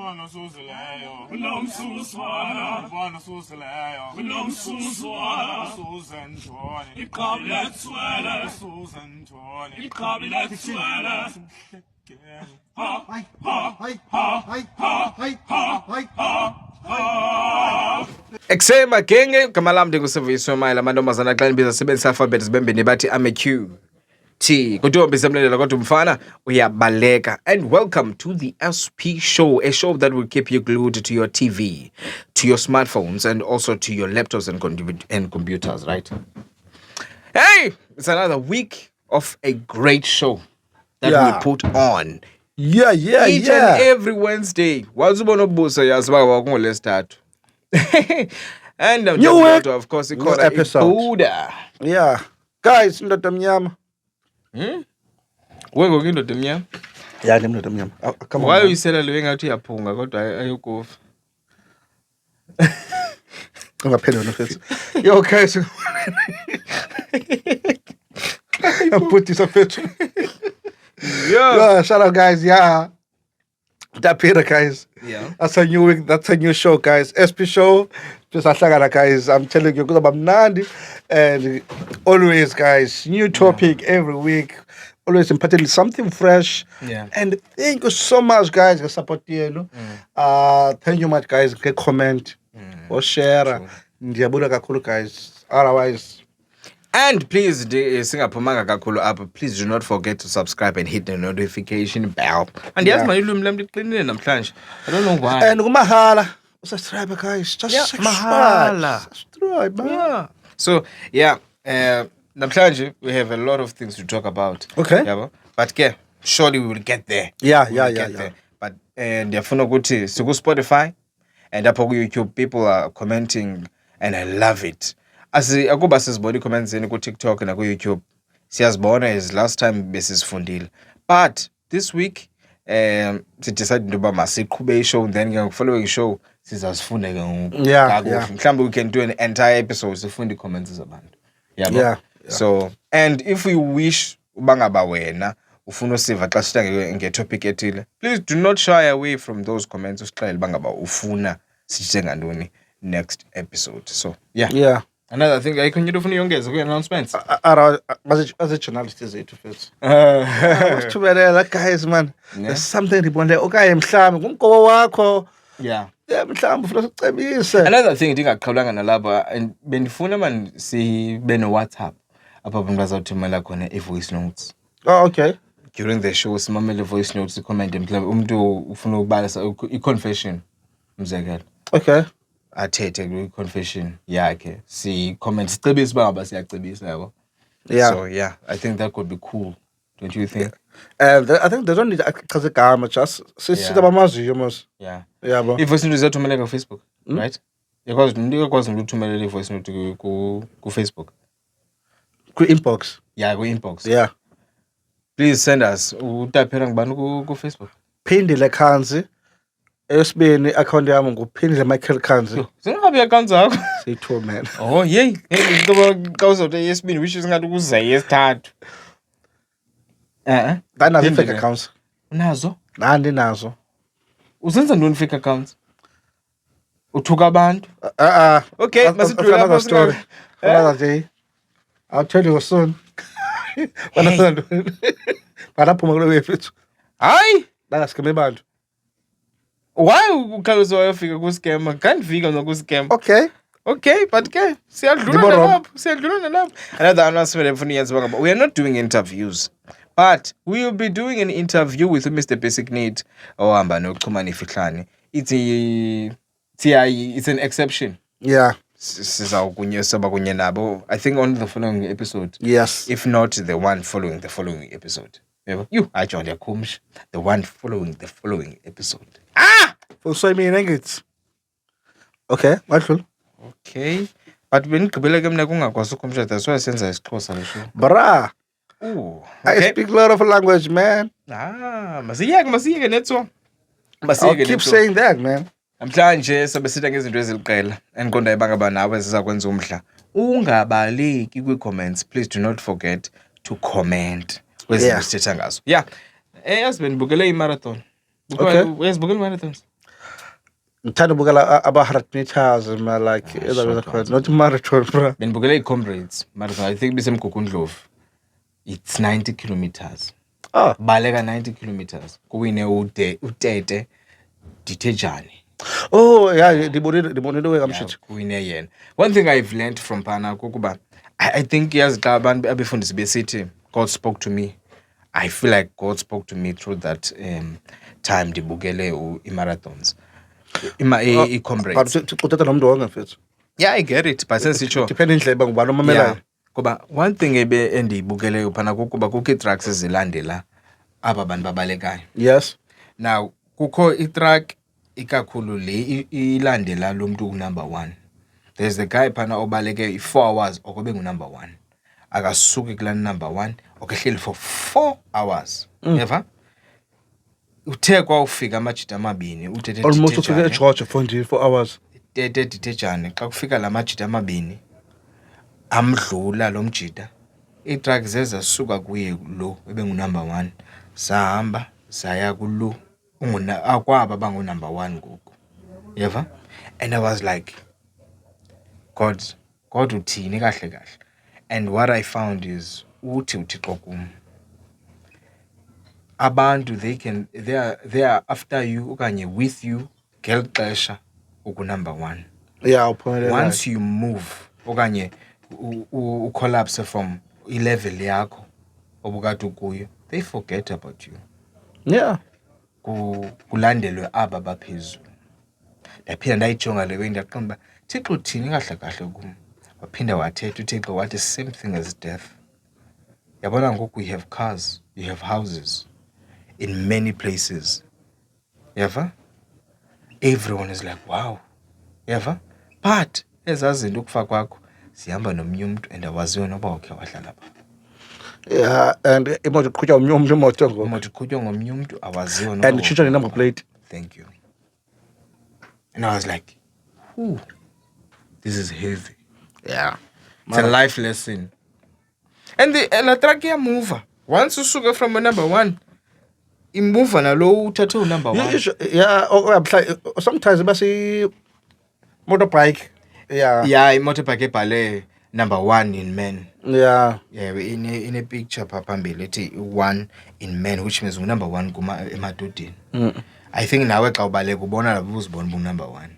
Bona Susileyo, Long Suswana, Bona Susileyo, Long Suswana, Susan Tony, Iqablet Swella, Susan Tony, Iqablet Swella. Hi, hi, hi, hi, hi, hi, hi. Eksema genge gama lami ndinguSiviso Mayela amantombazana xa nibiza sebenzisa alphabet zibembeni bathi ame-Q T kuntombi semlelela kodwa umfana uyabaleka. And welcome to the SP show, a show that will keep you glued to your TV, to your smartphones, and also to your laptops and computers, right? Hey, it's another week of a great show that we put on each and every Wednesday. Wazubona ubuso yaziba wakungoLesithathu. And New week, of course, new episode. Buddha. Yeah. Guys, indoda mnyama. Wewe ngokindoda emnyama? Yeah, indoda mnyama. Come on. Why uyisela lewe ngathi uyaphunga kodwa ayukufa? Ungaphendula mfethu. Yo guys. Put this up mfethu. Yeah, shout out guys. Yeah. That Peter guys. Yeah. That's a new week. That's a new show, guys. SP show. Just ahlangana guys. I'm telling you, kuzoba mnandi. And always, guys, new topic every week. Always important, something fresh. Yeah. And thank you so much, guys. Support you. Thank you much, guys. Comment or share. Ndiyabula kakhulu, guys. Otherwise. And please, singaphumanga kakhulu apha, please do not forget to subscribe and hit the notification bell. And yes, my ilumi lami liqinile namhlanje. I don't know why. And kumahala. Subscribe, guys. Just subscribe. Mahala. Subscribe, man. Yeah. So, yeah, namhlanje we have a lot of things to talk about. Okay. Yabo? But surely we will get there. Yeah. There. But ndiyafuna ukuthi siku-Spotify and apho ku-YouTube people are commenting and I love it. Akuba sizibona comments ku TikTok na ku YouTube. Siyazibona as last time besizifundile. But this week we decided into masiqhube show and then the following show sizasifunda ke ngoku. Yeah. Mhlawumbe we can do an entire episode sifunde comments zabantu. Yeah. So, and if you wish ubangaba wena ufuna usiva xa sita nge-topic ethile, please do not shy away from those comments usixelele bangaba ufuna sithethe ngantoni next episode. So, yeah. Another thing, I can you do yongeza kwi-announcements? As a journalist zethu first. Usithubelela guys man. There's something ribonde okaye mhlawumbe kumgobo wakho. Yeah, mhlawumbe ufuna sicebise. Another thing ndingaqhawulanga nalapha and bendifuna man sibe no-WhatsApp apha abantu bazawuthumela khona i-voice notes. Oh, okay. During the show simamele voice notes i-comment mhlawumbe umuntu ufuna ukubalisa i-confession umzekelo. Okay. Athethe kwi-confession yakhe si-comment sicebise bangaba siyacebisa yabo. Yeah. So yeah, I think that could be cool. Don't you think? I think they don't need chaza igama just sisita bamaziyo mos. Yeah. Yabo. I-voice note izathumeleka ku-Facebook, right? Because ndikwazi ukuthumelela i-voice note ku-Facebook. Ku-inbox. Yeah, ku-inbox. Yeah. Please send us. Utaphela ngibani ku-Facebook? Phindile Khanzi. Esibeni account yami nguphindile Michael Khanzi. Singabe account zakho? Say2 man. Oh, yey. Xa uzawuthi yesibini which is ngathi kuza yesithathu. Ndanazo fake accounts. Unazo? Andinazo. Uzenza ntoni fake accounts? Uthuka abantu? Okay, masithula another story. Another day. I'll tell you soon. Banaphuma kule website. Hayi, bangaskeme bantu. Why ukhalisa wayofika ku-scam? Can't fika noku-scam. Okay, but siyadlula nalapho. Another announcement efuna yenziwa ngaba we are not doing interviews, but we will be doing an interview with Mr. Basic Need ohamba noXhumani Fihlani. It's an exception. Yeah. Sizawukunyesaba kunye nabo. I think on the following episode. Yes. If not the one following the following episode. I joined the kumsh. The one following the following episode. So I mean it. Okay, wonderful. Okay. But when Kabila Gamna Kungakwasu kumsha, that's why I sense I close on the show. Bra. Ooh. I speak a lot of language, man. Masiye netso. I'll keep saying that, man. Namhlanje sabesitha ngezinto eziliqela enkonda ebangaba nawe sizakwenza umhla. Ungabaleki kwi-comments. Please do not forget to comment. Yeah. Yes, been bukele marathon. Okay. Yes, bukele marathons. ngithanda ukubukela aba-100 meters like short khona ones. not marathon bro. Benibukele ii-comrades marathon. I think bisemgugundlovu. It's 90 kilometers. Ah, Baleka 90 kilometers. Kuwine uTete Dithejane. oh yeah, ndibonile wekamshithi. Kuwine yena. One thing I've learned from Pana kukuba I think yazi xa abantu abefundisi besithi God spoke to me. I feel like God spoke to me through that time ndibukele i-marathons. I-comrades. Uthetha nomntu wonke mfethu. Yeah, I get it. But sensitsho. Depend indlebe ngubani omamelayo. Kuba one thing endiyibukeleyo phana kukuba kukho ii-trucks ezilandela aba bantu babalekayo. Yes. Now kukho i-truck ikakhulu le ilandela lo mntu unumber 1. There's the guy phana obaleke i-4 hours okobe ngu-number 1. Akasuki kulaa number 1 okehleli for 4 hours. Yeva? Uthe kwawufika amajita amabini uTete Almost ufike Dithejane. eGeorge for nje 4 hours. Tete Dithejane xa kufika la majita amabini amdlula lo mjita. Iitruck zezasuka kuye lo ebengunumber 1. Sahamba saya kulo akwaba bangunumber 1 ngoku. Yeva? And I was like, God uthini kahle kahle. And what I found is uthi uThixo kum. Abantu they are after you okanye with you ngeli xesha ukunumber 1. Yeah, uphumelela. Once you move okanye collapse from i-level yakho obukade ukuyo, they forget about you. Yeah. Kulandelwe aba baphezulu. Ndaphinda ndayijonga le way ndaqonda Thixo uthini kahle kahle kum. Waphinda wathetha uThixo wathi same thing as death. Yabona ngoku you have cars, you have houses in many places. Yeva? Everyone is like, wow. Yeva? But ezazinto ukufa kwakho sihamba nomnye umuntu and awaziyo noba wakhe wahlala pha. Yeah, and imoto iqhutywa omnye umntu imoto ngoku. Umoto iqhutywa ngomnye umuntu awaziyo noba. And itshintshwa ne-number plate. Thank you. And I was like, whew, this is heavy. Yeah. It's a life lesson. And the truck iyamuva. Once usuke from a number 1, imuva nalo uthathe unumber 1. Yeah, sometimes basi motorbike. Yeah. Yeah, imotorbike ebhale number 1 in men. Yeah. Yeah, in a picture pha phambili ethi 1 in men, which means number 1 emadodeni. I think nawe xa ubaleka ubona lapho uzibona number 1.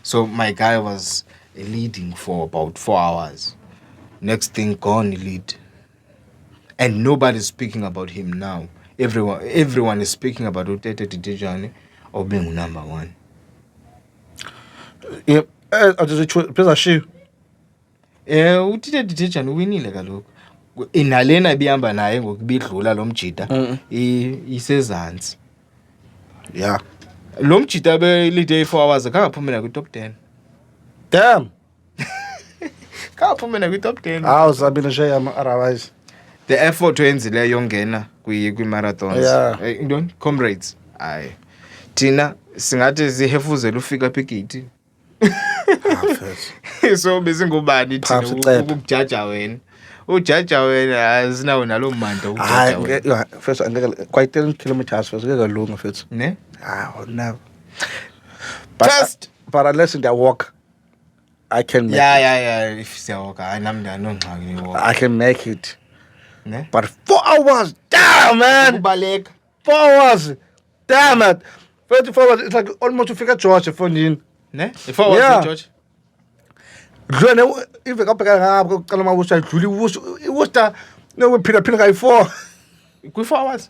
So my guy was leading for about 4 hours. Next thing gone lead. And nobody's speaking about him now. Everyone is speaking about uTete Dithejane or being number 1. Yeah. Pesa shi. uTete Dithejane uwinile kaloku. Inalena bihamba naye ngokubidlula lo mjita isezantsi. Yeah. Lo mjita belide 4 hours akaphumela kwi top 10. Damn. Akaphumela kwi top 10. Awuzabile nje yama otherwise. The effort wenzileyo yongena kwi-marathons. Yeah. Intoni? Comrades. Hayi. Thina singathi zihefuzela ufika apha egate. So besingubani thina ukujaja wena. Ujaja wena azinawo nalo mandla ukujaja wena. Hayi, first angeke quite 10 kilometers first ngeke lunga first. Ne? Never. First, but unless in that walk I can make yeah. If siyawalka, hayi nami ndanongxaki niwalk. I can make it. Ne? But 4 hours, damn man. Kubaleka. 4 hours, damn it. 34 hours, it's like almost to figure George for you. Ne? If I was Yeah. George. Dlone if ngabheka ngapha qala mawusa dlula iwusta no phila kayi 4. Kwi 4 hours.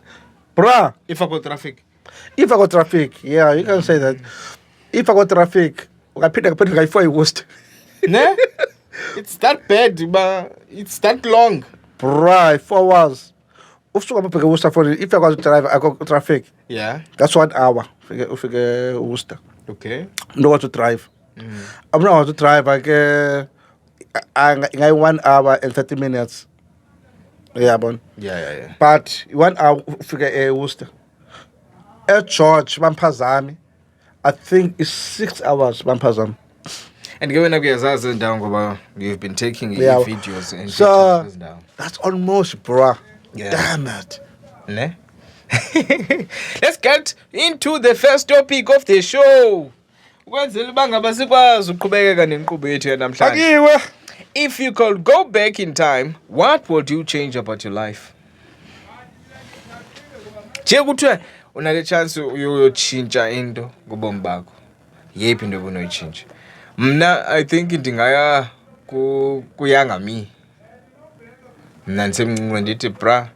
Bruh, If I got traffic. if I got traffic, yeah, you can say that. If I got traffic, ungaphila kayi 4 iwusta. Ne? It's that bad, but it's that long. Bruh, 4 hours. Usuka mabheka iwusta for if I got drive, I got traffic. Yeah. That's 1 hour. Ufike iwusta. Okay. Know what to drive. I'm not how to drive. I 1 hour and 30 minutes. Yeah, bon. Yeah. But 1 hour figure Worcester. George Bampazami. I think it's 6 hours Bampazam. And given up your down ngoba you've been taking Yeah. videos and So pictures down. that's almost bruh. Yeah. Damn it. Ne? Let's get into the first topic of the show. Ukwenzela uba ngaba sikwazi uqhubekeka nenkqubo yethu yanamhlanje. Akiwe. If you could go back in time, what would you change about your life? Nje kuthiwe unale chance uyotshintsha into ngobomi bakho. Yephi into obunoyitshintsha? Mna I think ndingaya kuyanga me. Mna ndisemncinci ndithi bra.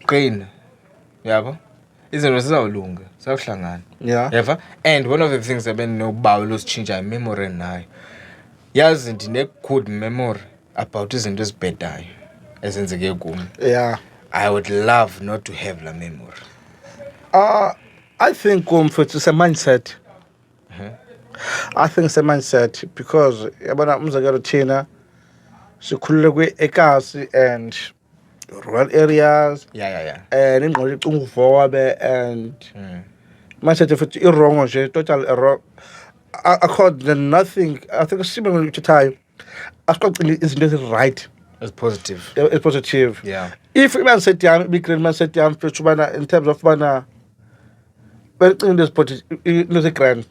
Qina. Yabo? Izinto zizawulunga, zizawuhlangana. Yeah. Yeva? And one of the things ebenobawela usitshintsha memory endinayo. Yazi ndine-good memory about izinto ezibhedayo ezenzeke kum. Yeah. I would love not to have la memory. I think it's a mindset. I think it's a mindset because yabona umzekelo thina sikhulule kwi-ekasi and rural areas. Yeah. And ingqondo icinga uvobe and mindset futhi i-wrong nje total wrong. Accord than nothing. I think similar ngithathayo. Asiqoqile izinto ezi-right. It's positive. It's positive. Yeah. If mindset yami big mindset yami futhi ubana in terms of bana bencinga into ezi-grand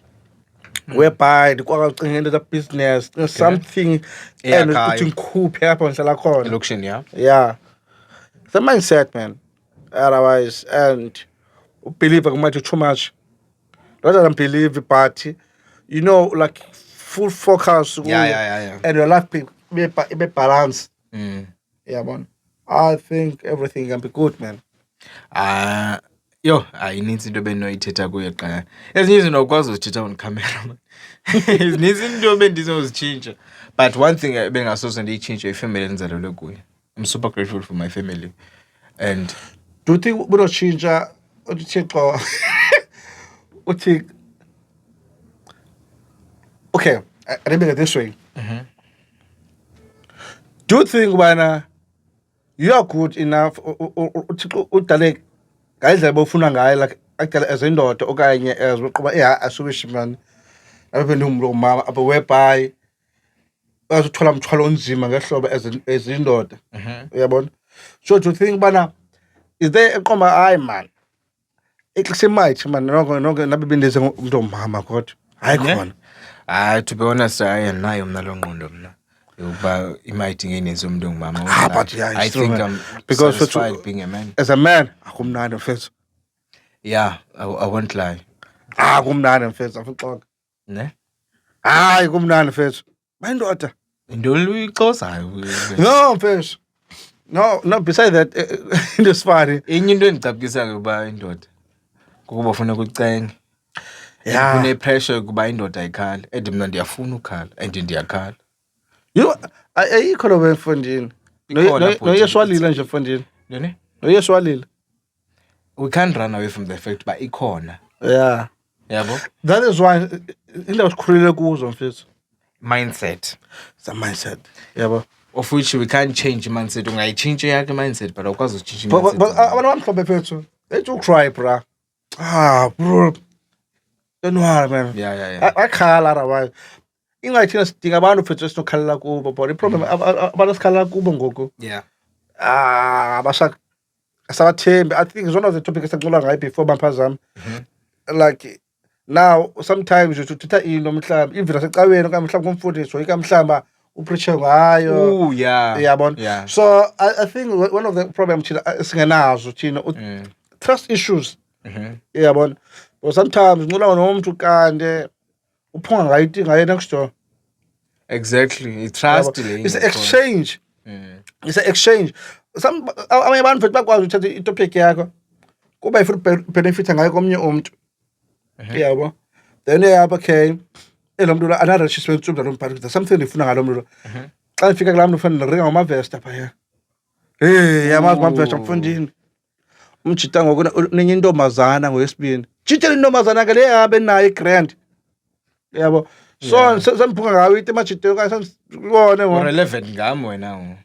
whereby ndikwazi ucinga into za-business something and ukuthi ngikhuphe apho ngihlala khona Election, yeah. Yeah. It's a mindset, man. Otherwise, and believe I might do too much. Rather than believe, but you know, like full focus. Yeah. And your life be balanced. Yeah, man. I think everything can be good, man. Inintsi into bendinoyithetha kuyo xa. Ezinye izinto awukwazi uzithetha on camera, man. Zininzi into bendizozitshintsha. But one thing bengasoze ndiyitshintshe ifamily endizalelwe kuyo. I'm super grateful for my family. And do you think we don't change okay, let me get this way. Do you think when you are good enough udale ngayidlela bofuna ngayo like akudala as indoda okanye as uqoba asuwish man abe ndumlo mama abe whereby azothola umthwalo onzima ngehlobo as indoda uyabona. So do you think bana is there eqoma hayi man ekusemite man nonke nabe bendeze umuntu omama kodwa hayi khona. To be honest, nayo mna lo ngqondo mna yokuba imight ngenezi umuntu ongumama. But yeah, I think I'm because satisfied being a man. As a man akumnandi mfethu. Yeah, I won't lie. Kumnandi mfethu afixoka. Ne? Hayi kumnandi mfethu. Bayindoda. Into uyixosayo. No mfethu. No, beside that into sifari. Enye into endicapukisa ngoba indoda kukuba ufuna ukucenge. Yeah. Kune pressure kuba indoda ayikhali. And mna ndiyafuna ukhala and ndiyakhala. You know, ayikho lo mfondini. No yeswalile nje mfondini. Yini? No yeswalile. We can't run away from the fact but ikhona. Yeah. Yabo? That is why indawo sikhulele kuzo mfethu. Mindset. It's a mindset. Yabo. Of which we can't change mindset. Ungayitshintsha yakhe mindset but awukwazi ukutshintsha mindset. But abantu bamhlophe mfethu. They do cry, bro. Bro. Don't worry, man. Yeah. Akhala otherwise. Ingathina sidinga abantu mfethu esinokhalela kubo but the problem abantu esikhalela kubo ngoku. Yeah. Asabathembi. I think it's one of the topics esixoxa ngayo before baphazama. Like now sometimes uthatha into mhlawumbe even asecaweni okanye mhlawumbe kumfundisi oyika mhlawumbe upreach ngayo. Oh yeah. Yabona. Yeah. So I think one of the problems thina singenazo thina trust issues. Yabona. But sometimes ngula nomuntu kande uphunga ngayithi ngaye next door. Exactly. It's trust. It's an exchange. It's an exchange. Some abanye abantu futhi bakwazi ukuthatha itopic yakho kuba ifuthi benefit ngayo komnye umuntu. Yabo. Then okay. Lo muntu la ana register tsumba lo mphathi there's something ifuna ngalo muntu. Xa ifika kula muntu ufana ringa ngomavesta phaya. Yamazi mavesta mfundini. Umjita ngoku nenye intombazana ngoyesibini. Jitela intombazana ke le yabe nayo igrand. Yabo. So semphuka ngayo ithi majito ka sibone ngo relevant ngami wena.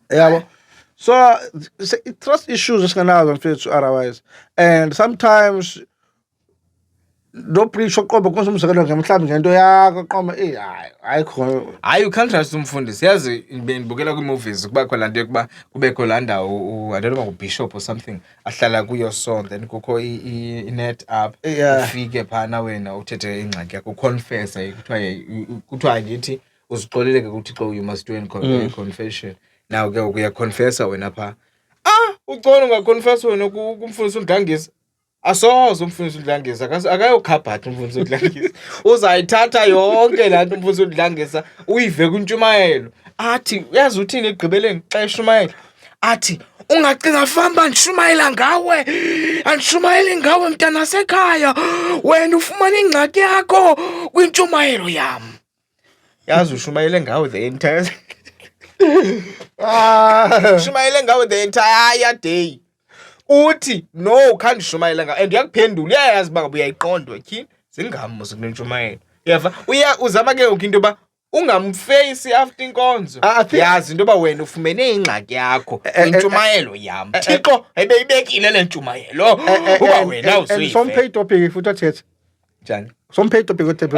Yabo. So trust issues esinganazo mfethu otherwise. And sometimes lo bridge oqobo konke umzekelo nje mhlawumbe ngento yakho qoma ayikho. Hayi, you can't trust umfundisi. Yazi benibukela kwi-movies kubakho laa nto yokuba kubekho laa ndawo, I don't know, bishop or something ahlala kuyo sonke, then kukho i-net up. Yeah. Ufike phana wena uthethe ingxaki yakho uconfessa, kuthiwa ngithi uzixoleleke kuThixo, you must do a confession. Now ke uyaconfessa wena pha. Ucona ungaconfess wena kumfundisi uNdlangisa. Asoze umfundisi uNdlangisa akayokhabhatha umfundisi uNdlangisa. Uzayithatha yonke laa nto umfundisi uNdlangisa uyive kwintshumayelo. Athi uyazi uthini ekugqibeleni xa eshumayela? Athi ungacinga famba ndishumayela ngawe, andishumayeli ngawe mntanasekhaya, wena ufumana ingxaki yakho kwintshumayelo yam. Yazi ushumayele ngawe the entire ushumayele ngawe the entire day. Uthi no, khandishumayela ngawe, and yakuphendula. Uyayazi uba ngabe uyayiqonda tyhini zingamo sekunentshumayelo. Uyeva uzama ke ngoku into yoba ungamfeyisi after inkonzo. Yazi into yoba wena ufumene ingxaki yakho kwintshumayelo yam. Thixo ebeyibekile le ntshumayelo uba wena usuyive. Somphe itopic futhi athethe Njani? somphe itopic uthethe.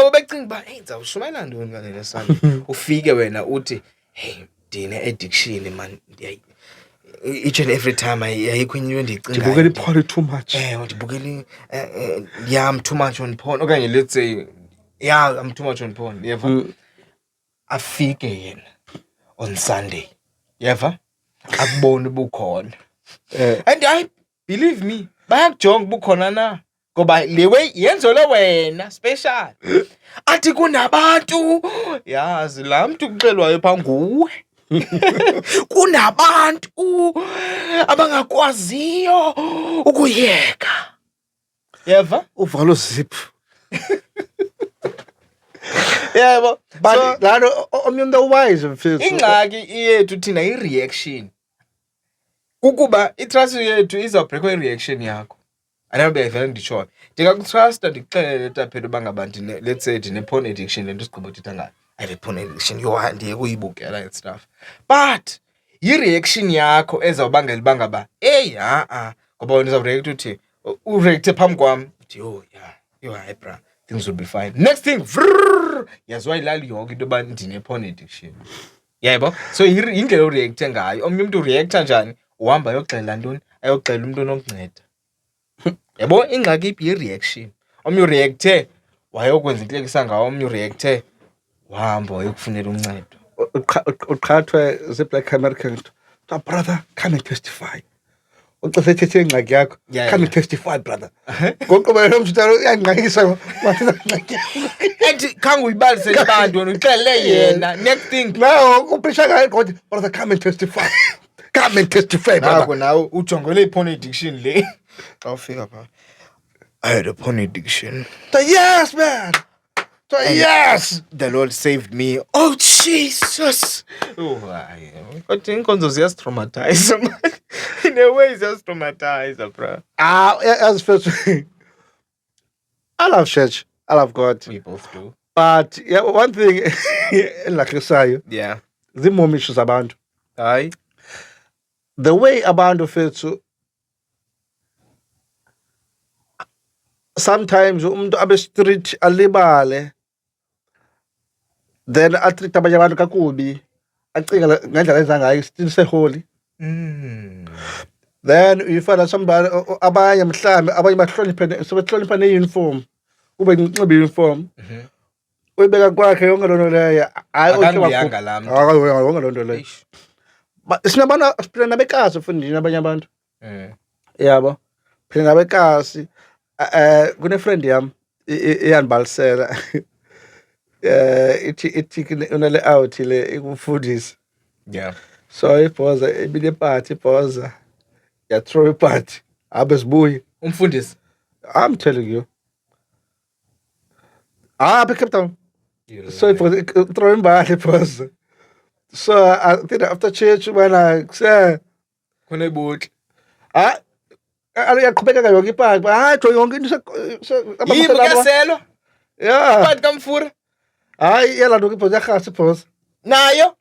Ubecinga uba hey ndizawushumayela ntoni ngale lesana. Ufike wena uthi hey ndine-addiction man, each and every time ayikho into endiyicingayo. Ndibukela iporn too much. Ndibukela I'm too much on porn. Okanye let's say I'm too much on porn. Yeva? Afike yena on Sunday. Yeva? Akubona ubukhona. And I believe me, bayakujonga ubukhona na. Ngoba le way yenzelwe wena special. Athi kunabantu, yazi laa mntu kuxelwayo phaa nguwe. Kunabantu abangakwaziyo ukuyeka. Yeva? Uvalo zip. Yebo. But lalo omnye umuntu wise mfethu. Ingxaki yethu thina i-reaction. Ukuba i-trust yethu izawubrekwa i-reaction yakho. Anabe ayivele nditshoyo. Ndingakutrusta ndikuxelele taphela uba ngaba let's say ndine-porn addiction, le nto sigqiba uthetha ngayo. I have a porn addiction. Ndiye kuyibukela and stuff. But yi-reaction yakho ezawubangela uba ngaba ngoba wena uzawureact uthi ureacte phambi kwam uthi hayi bra, things will be fine. Next thing yaziwa ilali yonke into yoba ndine-porn addiction. Yebo? So yindlela ureacte ngayo. Omnye umntu ureacta njani? Uhamba ayoxelela ntoni? Ayoxelela umntu onokunceda. Yabo ingxaki iphi yi-reaction. Omnye ureacte wayokwenza intlekisa ngawo, omnye ureacte wahamba wayokufunela uncedo. Uqhathwe zii-Black American. Brother, come and testify. Ucese ethethe ingxaki yakho. Come and testify, brother. Ngokuba lo mntu uyangxakisa. And khange uyibalise abantu wena uxelele yena. Next thing. Now uphesha ngayo God, brother, come and testify. Come and testify, brother. Nako nawe ujongele i-porn addiction le. Xa ufika phaa. I had a porn addiction. Yes, man. Yes. The Lord saved me. Oh, Jesus. But inkonzo ziyastraumatize, man. In a way, ziyastraumatize, bro. As first, I love church. I love God. We both do. But yeah, one thing, engilakisayo, Yeah. zimo issues abantu. Hayi. The way abantu fethu, sometimes umuntu abe street alibale, then atreat abanye abantu kakubi, acinga ngendlela enza ngayo, still seholy. Then you find somebody abanye mhlambe abanye bahlonipha ne-uniform, ube nginxiba i-uniform. Uyibeka kwakhe yonke loo nto leyo. Akanguyanga laa mntu. Yonke loo nto leyo. Sinabantu siphila nabekasi mfundini abanye abantu. Yabo. Phila nabekasi. Kune-friend yam eyandibalisela. Ithi unale out le ikufundisa. Yeah. So ibhoza ibile party ibhoza. Ya throw party. Abe sibuye. Umfundisi. I'm telling you. Up Cape Town. So it was throwing back ibhoza. So I think after church when I say Khona ibotli. Uyaqhubeka yonke ipaki. Hayi jo yonke into Yini kuyaselwa? Yeah. Ipati kamfura? Hayi yala nto ibhoza yarhasa ibhoza. Nayo?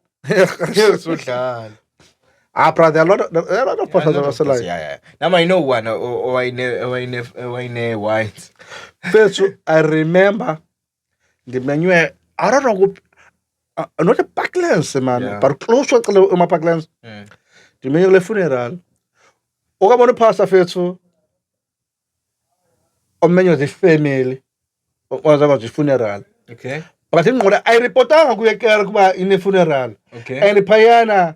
Yesudlala. Brother, there are a lot of pastors that are still like. Yeah. Now I know one or I know white. First, I remember the menu. I don't know. Not a Parklands, man, Yeah. but close to my Parklands. The menu le funeral. Oka bona pastor first. O menu the family. Was about the funeral. Okay. But I reportanga kuya in the funeral. Okay. And payana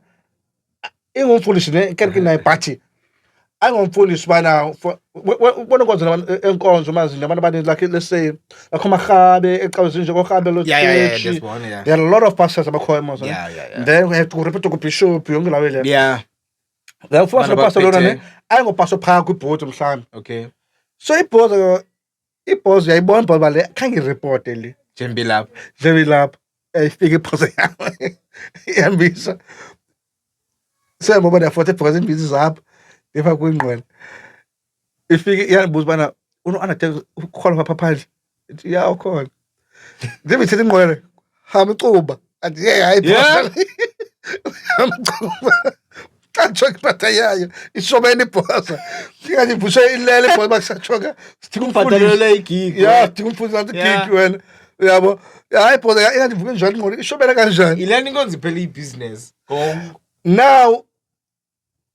ingumfundisi ne kerke na party. Angumfundisi bana bona kwenza enkonzo mazi nabantu abaninzi like let's say akhoma khabe eqawuzini nje kokhabe lo church. That's one, yeah. There are a lot of pastors abakhoya mos. Yeah. Then we have to report to bishop yonke lawe le. Yeah. Then first Bana pastor lona ne baphethe. ayingopastor phaka kwibhodi mhlawumbe. Okay. So ibhozi yayibona baba le khange report le. Jembi lapho. Jewe lapho ifike ibhozi yayo. Iyambisa. Siyabona 40% busy zapha. Ifa kwingqwele. Ifike iyabuza bana undertake ukholwa pha phandle. Ya ukhona. Ngibe thithi ingqwele. Hamba icuba. Athi hayi Yeah. hamba icuba. Kantshoke phatha yayo. Ishobene ibhoza. Singathi bushe ilele ibhoza bakusachoka. Sithi Umbhadalele igig. Yeah, ngumfundisi nathi gig wena. Uyabo. Hayi ibhoza ingathi vuke njalo ingqondo ishobela kanjani. Ilani inkonzo iphela ibusiness. Go. Now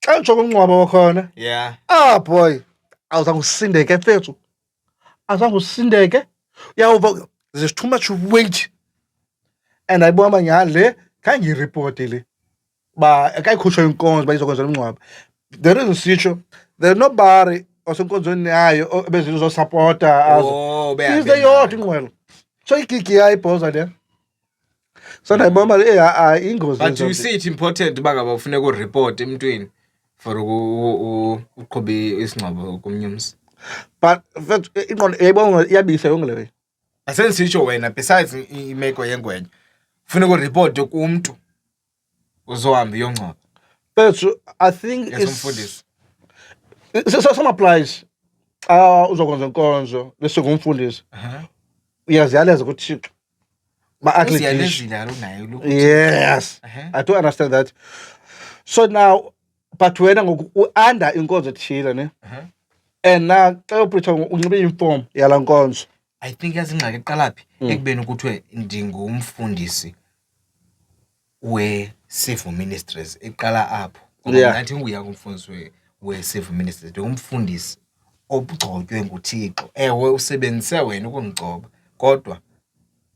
xa ujonga umngcwabo wakhona. Yeah. Boy. Awuzange usindeke mfethu. Awuzange usindeke. Uyawuva there's too much weight. And ayibona manje le khange ireport le. Ba akayikhutshwa inkonzo bayizokwenza umngcwabo. There is a sitho. There's nobody osenkonzweni yayo bezizo supporter as. Oh, Is the yodwa ingqwelo. So igigi yayi ibhoza le. So nayibona le ingozi. But you see it important bangaba ufuneka ureport emntwini for uqhobe isingcwabo kumnyumsi. But ingqondo yayibona iyabisa yonke leyo. Asensitsho wena besides imeko yengwenye. Ufuneka ureport kumuntu uzohamba iyongcwaba. But I think Yesumfundisi. some applies. Uzokwenza inkonzo bese ngumfundisi. Uyaziyaleza ukuthi ba accredit. Yes. I do understand that. So now but wena ngoku under inkonzo ethile ne. And now xa upreach unxibe uniform yala nkonzo. I think yazingxaki eqalaphi ekubeni ukuthi ndingumfundisi we-civil ministries eqala apho. Ngoba ngathi nguya kumfundisi we-civil ministries ngumfundisi obugcotywe nguThixo. Ewe usebenzise wena ukungigcoba kodwa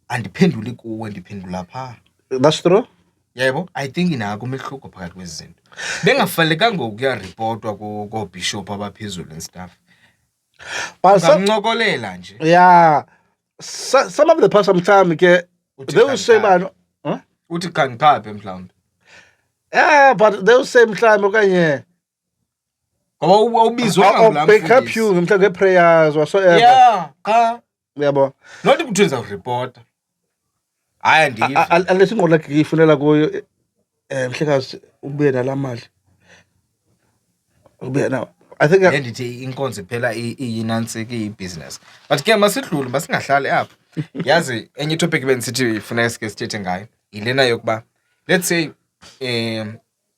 andiphenduli kuwe ndiphendula pha. That's true. Yebo, I think inako umehluko phakathi kwezi zinto. Bengafanelekanga ukuya reportwa ko bishop abaphezulu and stuff. But Ngamncokolela nje. Yeah. Some of the pastors sometimes they will say man, uthi kangiphaphe mhlawumbe. yeah, but they will say mhlawumbe okanye Ngoba ubizwa ngabula back up you mhlawumbe prayers whatsoever. Yeah, cha. Yabo. Not ukuthi wenza ureport. Hayi ndive. Unless ingqondo lakhe ifunela kuyo mhlekazi ubuye nalamali. Ubuye na I think Endithi inkonzo phela iyinansiki ibusiness. But ke masidlule basingahlali apha. Yazi enye topic benisithi ufuna sike sithethe ngayo. Ilena yokuba let's say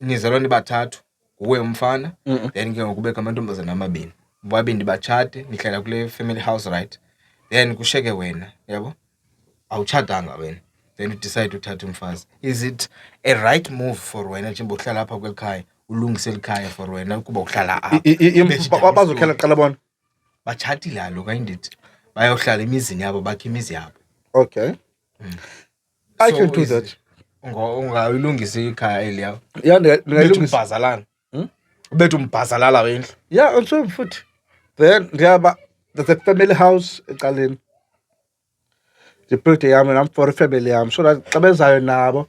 nizalwane bathathu uwe umfana then ke ngokubeka amantombazana amabini. Bobabini bachate nihlala kule family house right. Then kusheke wena, yabo? Awuchadanga wena. Then you decide uthatha umfazi. Is it a right move for wena njengoba uhlala apha kwelikhaya ulungise elikhaya for wena ukuba uhlala apha? bazokhela qala bona. Bachatile alo kandithi. Bayohlala emizini yabo bakhe imizi yabo. Okay. I can do that. Ungayilungisa ikhaya eliyawo. Yeah, ngayilungisa. Umbhazalana. Ubethu umbhazalala wendlu. Yeah, also futhi. Then there's a family house eqaleni. The birthday yami nam for family yami so that xa bezayo nabo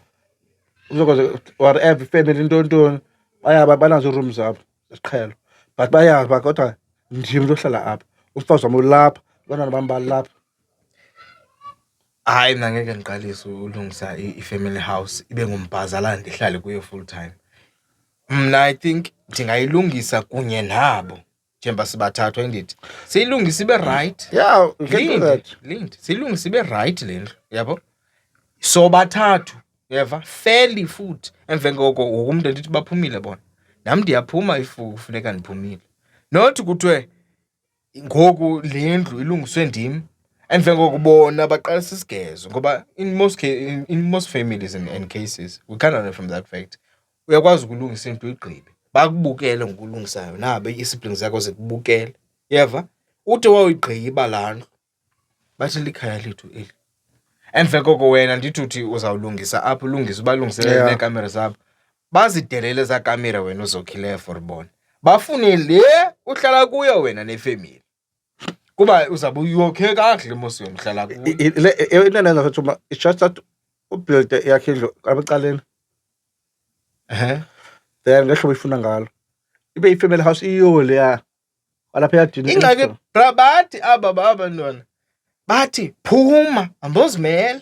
uzokwazi whatever family ntontoni bayaba banazo rooms zabo isiqhelo but bayazi kodwa ndim lohlala apha umfazi wami ulapha abantwana bami balapha. Hayi mina ngeke ngiqalise ulungisa i-family house ibe ngumbhazalana ndihlale kuyo full time. Mna I think ndingayilungisa kunye nabo njengoba sibathathu endithi siyilungisa ibe right. Yeah, we can do that. Lind siyilungisa ibe right le ndlu yabo. So bathathu yeva fairly food emveni koko umuntu endithi baphumile bona nam ndiyaphuma ifu kufuneka ndiphumile. Not kuthiwe ngoku le ndlu ilungiswe ndim emva kokubona baqalisa isigezo, ngoba in most families and cases we can't run from that fact. Uyakwazi ukulungisa into uyigqibe, bakubukele ngokulungisayo, nabo i-siblings zakho zikubukele, yeva uthi wawuyigqiba laa ndlu bathi likhaya lethu eli. Emva koko wena ndithi uthi uzawulungisa apho, ulungisa ubalungiselele neekamera zabo, bazidelele ezaa kamera wena uzokhileyo for bona, bafune le uhlala kuyo wena nefemeli, kuba uzawube uyokhe kakuhle mos wena uhlala kuyo. Into endenza mfethu, it's just that ubuild yakhe indlu abecaleni, then ngehlobo ifuna ngalo ibe i-family house iyo leya walapha eyadini. Ingxaki bra bathi aba abantwana bathi phuma andozimela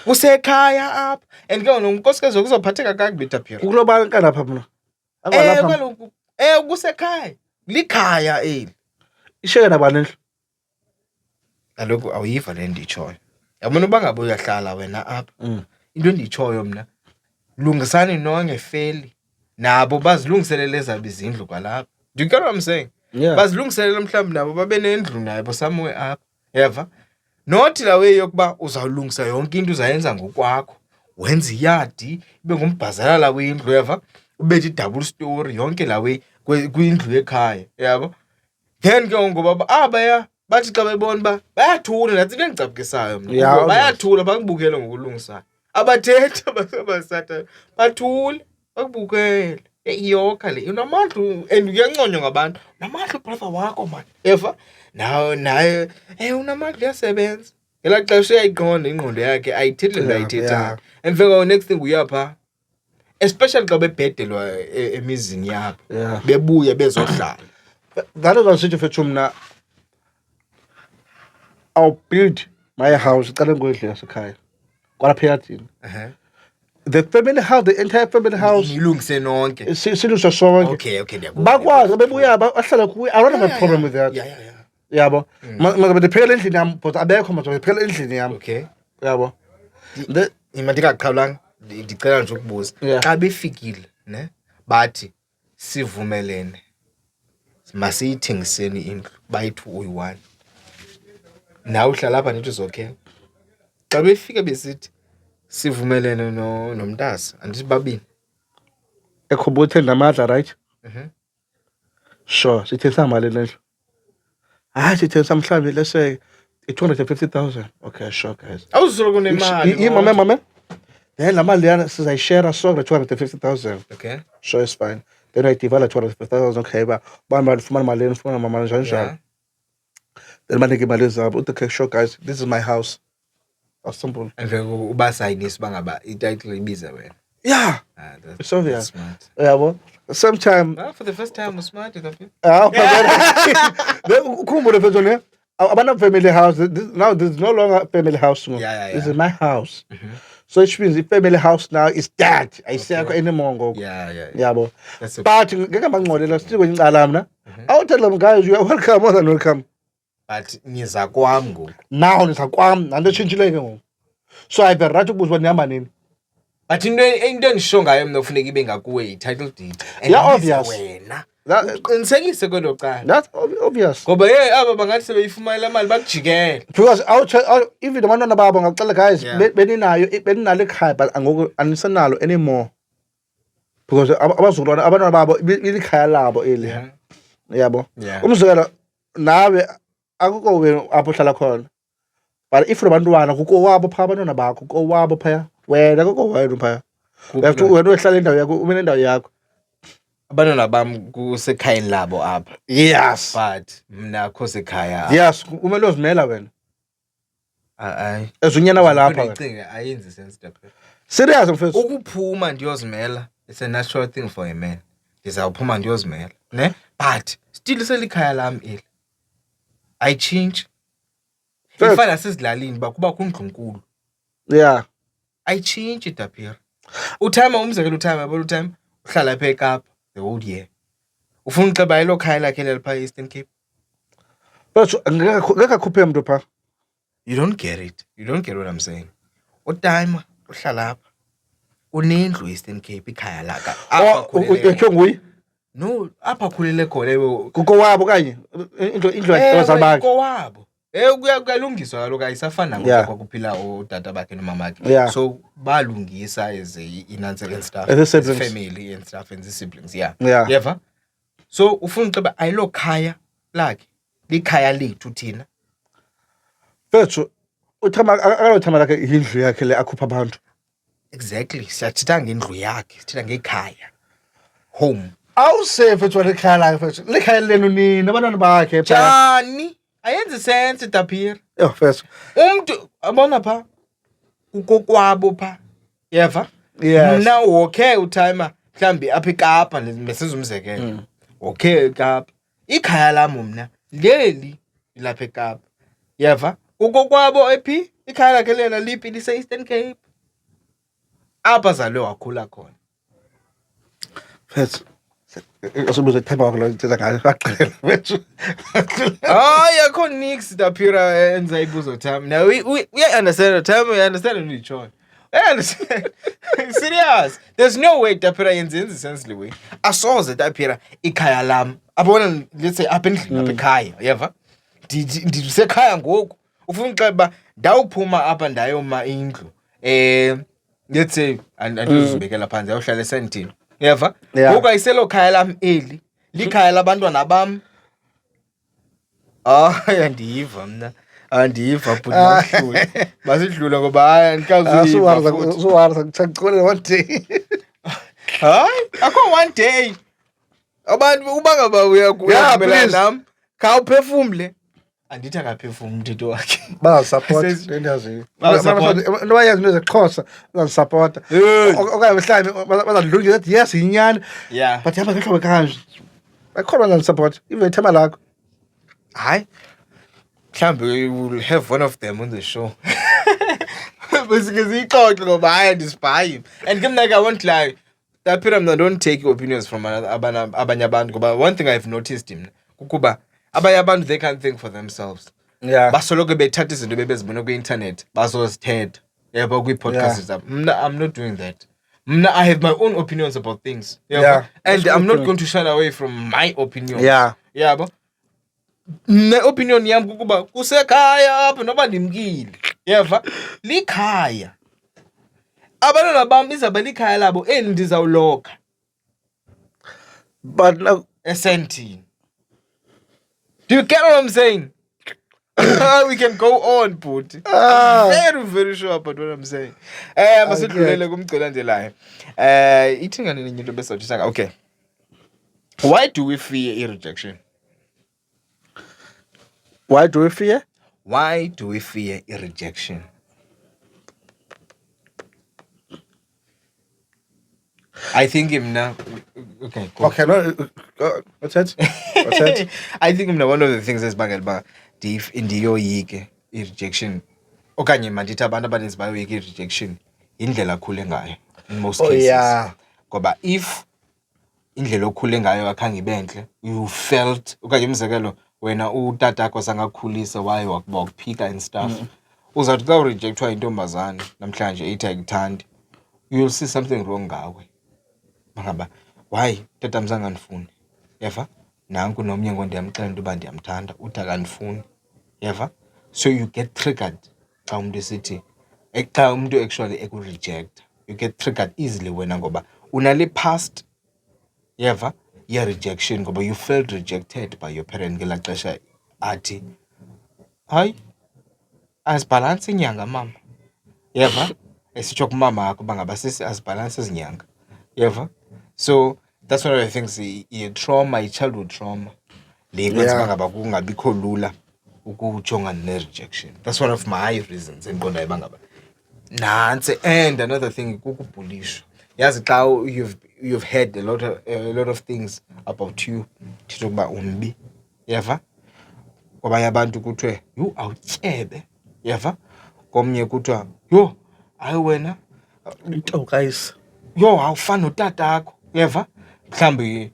kusekhaya apha, and ke nonkosikazi kuzophatheka kakubi Taphira. Ukuloba kanapha mna Kaloku kusekhaya, likhaya eli. isheke nabani indlu? Kaloku awuyiva le nditshoyo, yabona uba ngabe uyahlala wena apha, into endiyitshoyo mna, lungisani nonke feli nabo bazilungiselele ezabo izindlu kwalapha. Do you get what I'm saying? Yeah. Bazilungiselele mhlawumbi nabo babe nendlu nabo somewhere apha, yeva. Not la way yokuba uzawulungisa yonke into uzayenza ngokwakho, wenza iyadi ibe ngumbhazalala wendlu, yeva, ubethe i-double story yonke la way kwindlu ekhaya, yabo. Then ke ngoba abaya bathi xa bebona uba bayathula, nathi into endicabukisayo mna, bayathula bakubukele ngokulungisayo, abathethi abasatha bathule bakubukele. Iyokha le unamandla and uyanconywa ngabantu, unamandla brother wakho man, eva naye unamandla uyasebenza. Ngelaa xesha uyayiqonda ingqondo yakhe ayithethi le nto ayithethayo, emveka next thing uyapha, especially xa bebhedelwa emizini yabo, bebuya bezohlala. That is what I'm saying mfethu mna, I'll build my house icale ngwendlu yasekhaya kwalapha eyadini. The family house, the entire family house Ilungise nonke. silungiswa sonke. Okay, Bakwazi bebuya bahlala kuyo. I don't have a problem with that. Yeah. Yabo. Manje bephekela endlini yami, but abekho manje bephekela endlini yami. Okay. Yabo. Ndingaqhawulanga ndicela nje ukubuza. Xa befikile, ne? Bathi sivumelene. Masiyithengiseni indlu bayithi uyi-1. Nawe uhlala apha nithi uzokhe. Xa befika besithi sivumelene nomntasa andithi babini. Ekhobothe namadla, right? Sure, sithengisa mali le ndlu. Sithengisa mhlawumbi let's say 250,000. Okay, sure guys. Awuzoloko nemali. Mama. Then la mali yana sizayishare sonke 250,000. Okay. Sure, it's fine. Then I divide 250,000. Okay, ba fumana mali njalo. Then banike imali zabo. Okay, sure guys, this is my house. As simple. And ubasayinisa bangaba i-title ibiza wena. Yeah. That's obvious. Smart. Yeah, well, sometime. For the first time, was smart. Ukhumbule mfethu ne, abana family house. Now this is no longer family house. Yeah. This is my house. So it means the family house now is that. I say anymore. Yeah. But ngeke banqolela still kwencala mna. I'll tell them guys you are welcome, more than welcome. But niza kwam ngoku. Now niza kwam, nanto tshintshile ke ngoku. So I have a right ukuzwa nihamba nini. But into endisho ngayo mna ufuneka ibe ngakuwe i-title deed. Yeah, obvious. Wena. Qinisekise kwelo cala. That's obvious. Ngoba aba bangathi sebeyifumana la mali bakujikele. Because even abantwana babo ngacela guys beninalo ekhaya but ngoku anisenalo anymore. Because abazulwana abantwana babo ilikhaya labo eli. Yabo. Umzekelo nawe akukho wena apho hlala khona. But if abantwana kuko wabo pha abantwana bakho kuko wabo phaya. Wena kuko wena phaya. Wena uhlala endawo yakho, uma endawo yakho. Abantwana bam kusekhayeni labo apha. Yes. But mna akho sekhaya. Yes, kumele uzimela wena. Ezunyana walapha wena. Ucinga ayenzi sense lapha. Serious mfethu. Ukuphuma ndiyozimela, it's a natural thing for a man. Ndizawuphuma ndiyozimela, ne? But still selikhaya lami eli. I change. Ifana sizilalini bakuba kundlunkulu. Yeah. I change it up here. Uthama umzekelo uthama uhlala pha eKapa the whole year. Ufuna uxeba elo khaya lakhe lelapha eEastern Cape. But ngeke akhuphe mntu pha. You don't get it. You don't get what I'm saying. Uthama uhlala apha. unendlu Eastern Cape ikhaya laka Yakhe nguye. no apha khulele khona Kuko wabo kanye indlu abazali bakhe. kowabo kuyalungiswa kaloku ayisafana ngoku kwakuphila utata bakhe nomama Yeah. bakhe so balungisa as inantsika and stuff As a as siblings. family and stuff and the siblings Yeah. yeva so ufuna uceba ayilo khaya lakhe likhaya lethu thina Mfethu uthama akalothama lakhe indlu yakhe le akhupha abantu. exactly siyathetha ngendlu yakhe sithetha ngekhaya home Awuse mfethu walekhaya lakhe mfethu. Lekhaya lenu nini abantwana bakhe phela. jani ayenzi sense Tapir Mfethu. umuntu abona pha kukokwabo pha yeva Yes. mna wokhe utime mhlambi apha eKapa besiza umzekelo okay eKapa ikhaya lami mna leli lapha eKapa yeva kukokwabo ephi ikhaya lakhe lena liphi lise Eastern Cape apha zalwe wakhula khona Mfethu. Asobuze themba wakhe lo ithetha ngayo aqela mfethu. hayi akho nix Tapira enza ibuzo time now we understand the time we understand what you're trying I understand. Serious. There's no way Tapira yenze sensely way. Asoze Tapira ikhaya lam. Abona let's say apha endlini apha ekhaya, yeva? Ndisekhaya ngoku. Ufuna uxeba ndawuphuma apha ndayoma indlu. Let's say andizubekela phansi awuhlala esentini. Yeva? Ngoku ayiselo khaya lam eli. Likhaya labantwana bam. Andiyiva mna. Andiyiva but masidlula ngoba hayi andikazuyiva Suwara sakucole one day. hayi akho one day abantu uba ngaba uyakumelana nam khawuphefumle andithi akaphefumle umthetho wakhe Support endazi. No wayazi into zeXhosa bazisupport. Okanye mhlawumbe bazadlungisa that yes inyani. yeah But yaba ngehlobo kanje. Bakhona bazisupport even ithema lakho. hayi mhlambe we will have one of them on the show basically siyixoxe ngoba hayi andisibhayi and ke mna I won't lie that period I don't take opinions from abanye abantu ngoba one thing I've noticed mna kukuba abanye abantu they can't think for themselves Yeah. basoloko bethatha izinto bebezibona kwi-internet bazozithetha yaba kwi-podcast zabo mna I'm not doing that mna I have my own opinions about things Yeah. and I'm not going to shy away from my opinions Yeah. yabo mna opinion yami kukuba kusekhaya apha noba ndimkile yeva likhaya abantwana bam izawuba likhaya labo eli ndizawuloka But now esentini do you get what I'm saying we can go on but I'm very sure about what I'm saying masidlulele kumcela ndelayo ithi ngani nenye into besawuthisa okay why do we fear rejection why do we fear? Why do we fear rejection? I think him now. Okay, cool. Okay, no. What's that? What's that? I think one of the things is bangelba if in the yoyike rejection. Okanye mandithi abantu abaninzi bayoyika rejection indlela akhule ngayo in most cases. Yeah. Ngoba if indlela okhule ngayo akhange ibenhle you felt okanye umzekelo wena utata akho sangakhulisa waye wakuphika and stuff uzawuthi xa urejectwa intombazane namhlanje ethi ayikuthandi you'll see something wrong ngawe bangaba why tata mzangandifuni yeva nanku nomnye ngondiyamxela into uba ndiyamthanda uthi akandifuni yeva so you get triggered xa umuntu esithi xa umuntu actually ekureject you get triggered easily wena ngoba unale past yeva rejection ngoba you felt rejected by your parent ngela xesha athi hayi asibalance inyanga mama yeva esitsho kumama akho bangaba sisi asibalance izinyanga yeva so that's one of the things i childhood trauma le kwenza bangaba kungabikho lula ukujongana ne-rejection that's one of my reasons enqondayo bangaba nantsi and another thing kukubhulishwa yazi xa you've heard a lot of things about you thetha ukuba umbi yeva kwabanye abantu kuthiwe yho awutyebe yeva komnye kuthiwa yho hayi wena Oh guys. yho awufani notatakho yeva mhlawumbi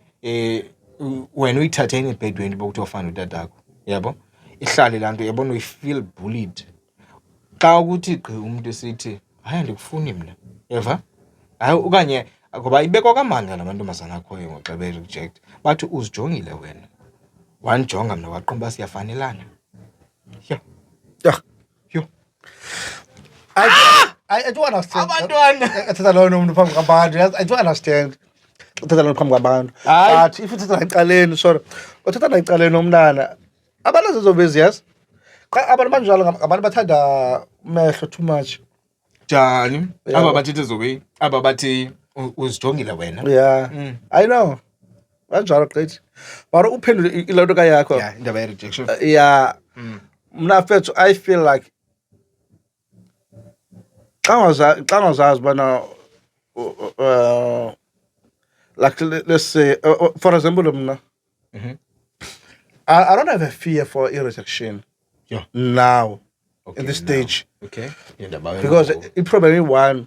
wena uyithathe enebhedweni bokuthiwa ufana notatakho yabo ihlale laa nto yabona uyifeel bullied xa ukuthi gqi umntu esithi hayi andikufuni mna yeva hayi okanye ngoba ibekwa kamandi lamantombazana akhoyo ngoxa be-reject bathi uzijongile wena wandijonga mna waqomba siyafanelana yho Yeah. yho I do understand. abantwana Athetha loo nto umntu phambi kwabantu. I do understand. Uthetha loo nto phambi kwabantu. Hayi. But if uthetha ecaleni, sorry. Uthetha ecaleni umntana. Abantu azizobizi, yes. Xa abantu banjalo ngabantu bathanda umehlo too much. njani Yeah. aba bathethe zokuyi aba bathi uzijongile wena Yeah. I know. Banjalo gqithi. Mara uphendule iloo nto kayakho. yeah indaba ye-rejection Yeah. Mna mfethu I feel like xa ngazazi ubana like let's say for example mna I don't have a fear for rejection Yeah. now Okay, in this now. stage okay indaba because i-problem iyi-one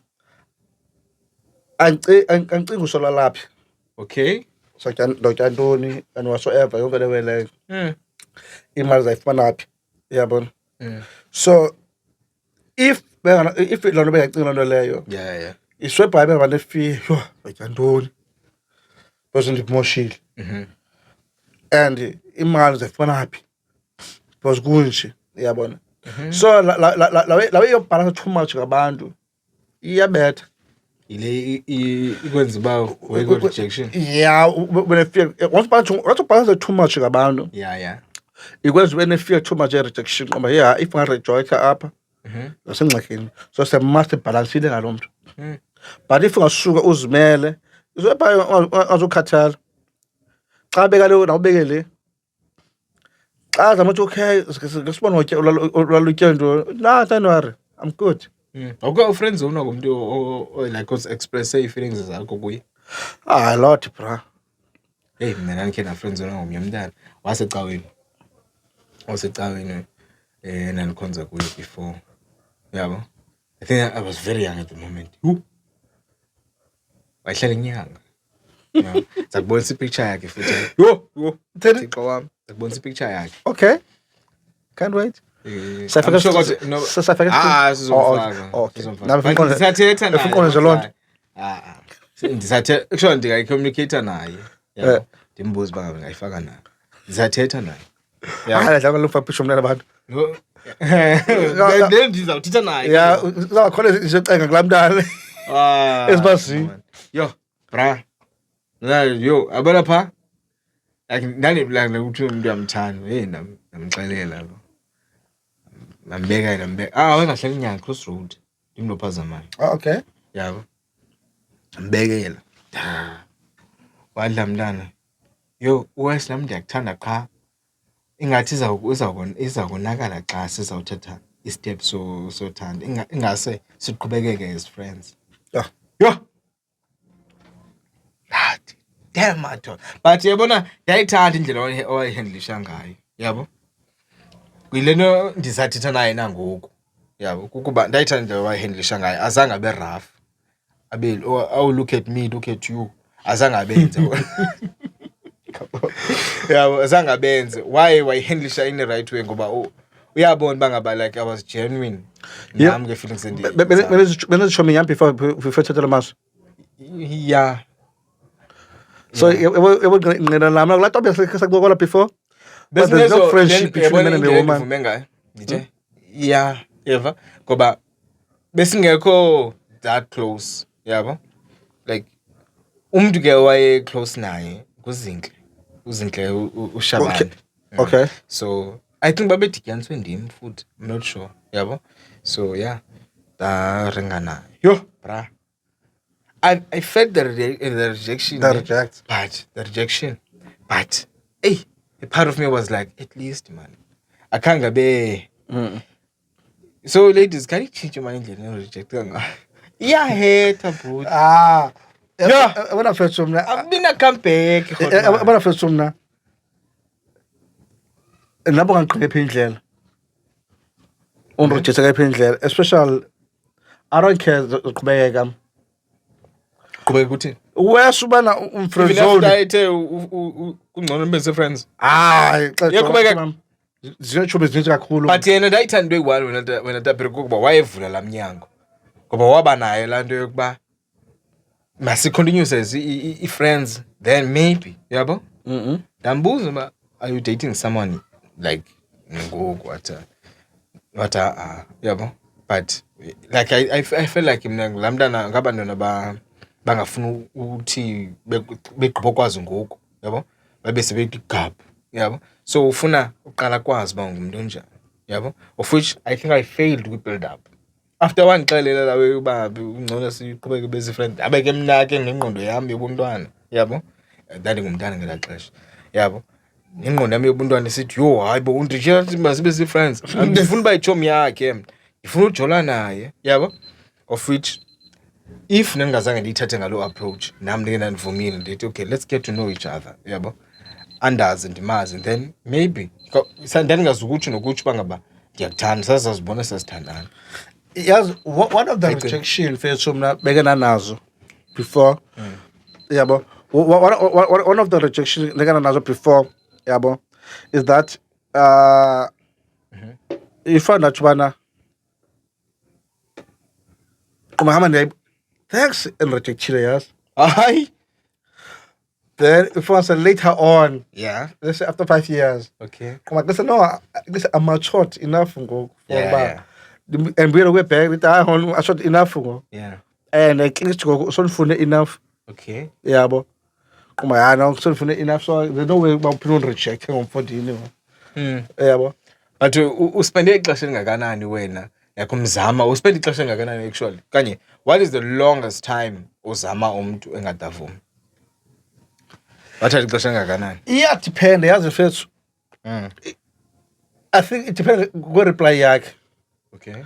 andicingi usola laphi okay ndotya ntoni and whatsoever yonke le way leyo imali zayifumana phi uyabona so if loo nto bengacingi loo nto leyo yeah iswebha ibe ngabanefiya yho ndotya ntoni because ndikumoshile and imali zayifumana phi because kunje uyabona so lawe iyobhalansa too much ngabantu iyabetha ile ikwenza uba rejection yeah benefear once ubhalansa too much ngabantu yeah ikwenza ube ne-fear too much ye-rejection ngoba yeah if ungarejoyitha apha nasengxakini so semust ibhalansile ngaloo mntu but if ungasuka uzimele izwebhayo ungazukhathala xa beka le nawubeke le xa zama uthi okay ngesibona ulalutye ntoni don't worry I'm good. awukho ufriend zone ngumntu like express ii-feelings zakho kuye A lot bra. hey mna ndandikhe na-friend zone ngomnye umntana wasecaweni nandikhonza kuye before yabo I think I was very young at the moment wayehlala inyanga zakubonisa ipicture yakhe futhi Yo, thixo wam zakubonisa ipicture yakhe okay. Can't wait. I'm sure ukuthi- no- sizomfaka ndisathetha naye actually ndingayicommunicata naye yabo ndimbuze uba ngabe ngayifaka naye ndisathetha naye Hayi dlanga lokufapisha umntana abantu. then ndizawuthetha naye Yeah, uzakhona izocenga kulaa mntana. Ezibazini. Yo bra yo abona pha like ndandibulanga ukuthi umuntu uyamthanda hey namxelela lo nambeka wengahlala inyanga crossroad ndimlophazamayo Okay. yabo mbekela wadla mntana yo uwes nam ndiyakuthanda qha ingathi iza konakala xa sizawuthetha istep sothanda ingase siqhubekeke as friends yo damn madoda but yabona ndiyayithanda indlela owayihandlisha ngayo yabo kuyile nto ndisathetha naye nangoku yabo kukuba ndayithanda indlela owayihandlisha ngayo azange abe rough abe look at me look at you azange abenze yabo azange abenze why wayihandlisha in the right way ngoba uyabona bangaba like I was genuine nami ke feelings benezishomi yam before thatha lamaso. yeah So ngqina lami kulaa nto besakubokola before. But there's no friendship between a man and a woman. ndivume ngayo ndithe yeah eva ngoba besingekho that close yabo like umntu ke waye close naye uzinhle ushabane Okay. so I think babedityaniswe ndim futhi I'm not sure yabo so yeah daringana yo bra I felt the rejection The reject. but hey a part of me was like at least man I can't be so ladies can you change your mind and reject yeah hate about Yeah. Abona fethu mna. I've been a comeback Abona fethu mna. Nabo ngaqhubeka phi indlela. Unrejecta phi indlela, especially I don't care uqhubeka. qhubeka kuthini Wes ubana umfriend even zone. after ethe kungcono nibe friends Hayi Yaqhubeka. Zinetshomi ezininzi kakhulu. but yena ndayithanda into eyi-one wena tapere kukuba wayevula laa mnyango ngoba waba nayo laa nto yokuba masicontinue as friends, then maybe, yabo. Dambuza uba, are you dating someone like ngoku what yabo? But like I feel like laa mntana ngabantwana bangafuna uthi begqibokwazi ngoku, yabo, babe sebegabhu, yabo. So ufuna uqala kwazi uba ngumntu onjani, yabo, of which I think I failed kwi-build up. After wandixelela lawe uba ungcono siqhubeke bezi-friend, abe ke mna ke ngengqondo yam yobuntwana, yabo, ndandingumntana ngelaa xesha, yabo, ingqondo yam yobuntwana isithi yho hayi bo unditshela ukuthi masibe zii-friends. Ndifuna uba itshomi yakhe mna, ndifuna ujola naye, yabo, of which if ndingazange ndiyithathe ngaloo approach nam ndike ndandivumile ndithi okay, let's get to know each other, yabo, andazi ndimazi, and then maybe ndandingazukutsho nokutsho uba ngaba ndiyakuthanda, sasazibona sasithandana. Yes, one of the rejection fethu mna beke nanazo before, yabo, one of the rejection beke nanazo before, yabo, is that you found out bana umahamba thanks and rejection, yes. Hayi. Then if once later on, Yeah. let's say after 5 years, Okay. come on, no, this I'm matured enough for Yeah. and we're way back with I shot enough for Yeah. and I think to go so funny enough. Okay. Yeah, but come on, I know so funny enough, so there's no way about people rejecting on for the yeah, but But uspende ixesha elingakanani wena yakumzama, uspende ixesha elingakanani actually kanye, what is the longest time uzama umntu engadavumi? Wathatha ixesha elingakanani? yeah, depend. Yes, if it's I think it depends. Go reply yakhe. Okay.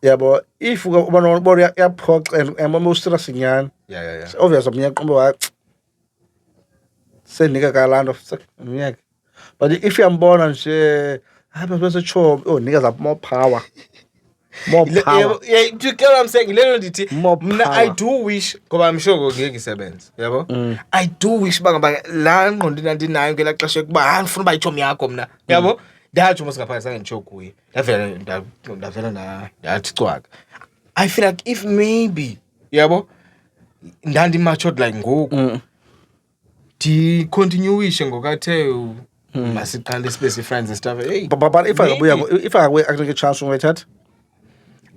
Yeah, but if we go on ya pork and most stressing yan, Yeah. it's obvious of me come back. Say nigga ka land of me. But if you're born and say I have a job, oh niggas have more power. More power. Yeah, do you get what I'm saying? More Mna, power. I do wish ngoba I'm sure ngeke isebenze, yabo? I do wish bangaba la ngqondo ndinayo ngelaa xesha kuba andifuna uba itshomi yakho mna, yabo? Ndatsho mos ngaphakathi zange nditsho kuye. Ndavela ndathi cwaka. I feel like if maybe, yabo, ndandimatured like ngoku, ndicontinuishe ngokathe masiqale sibe si-friends and stuff. Hey, But if I go actually chance to that.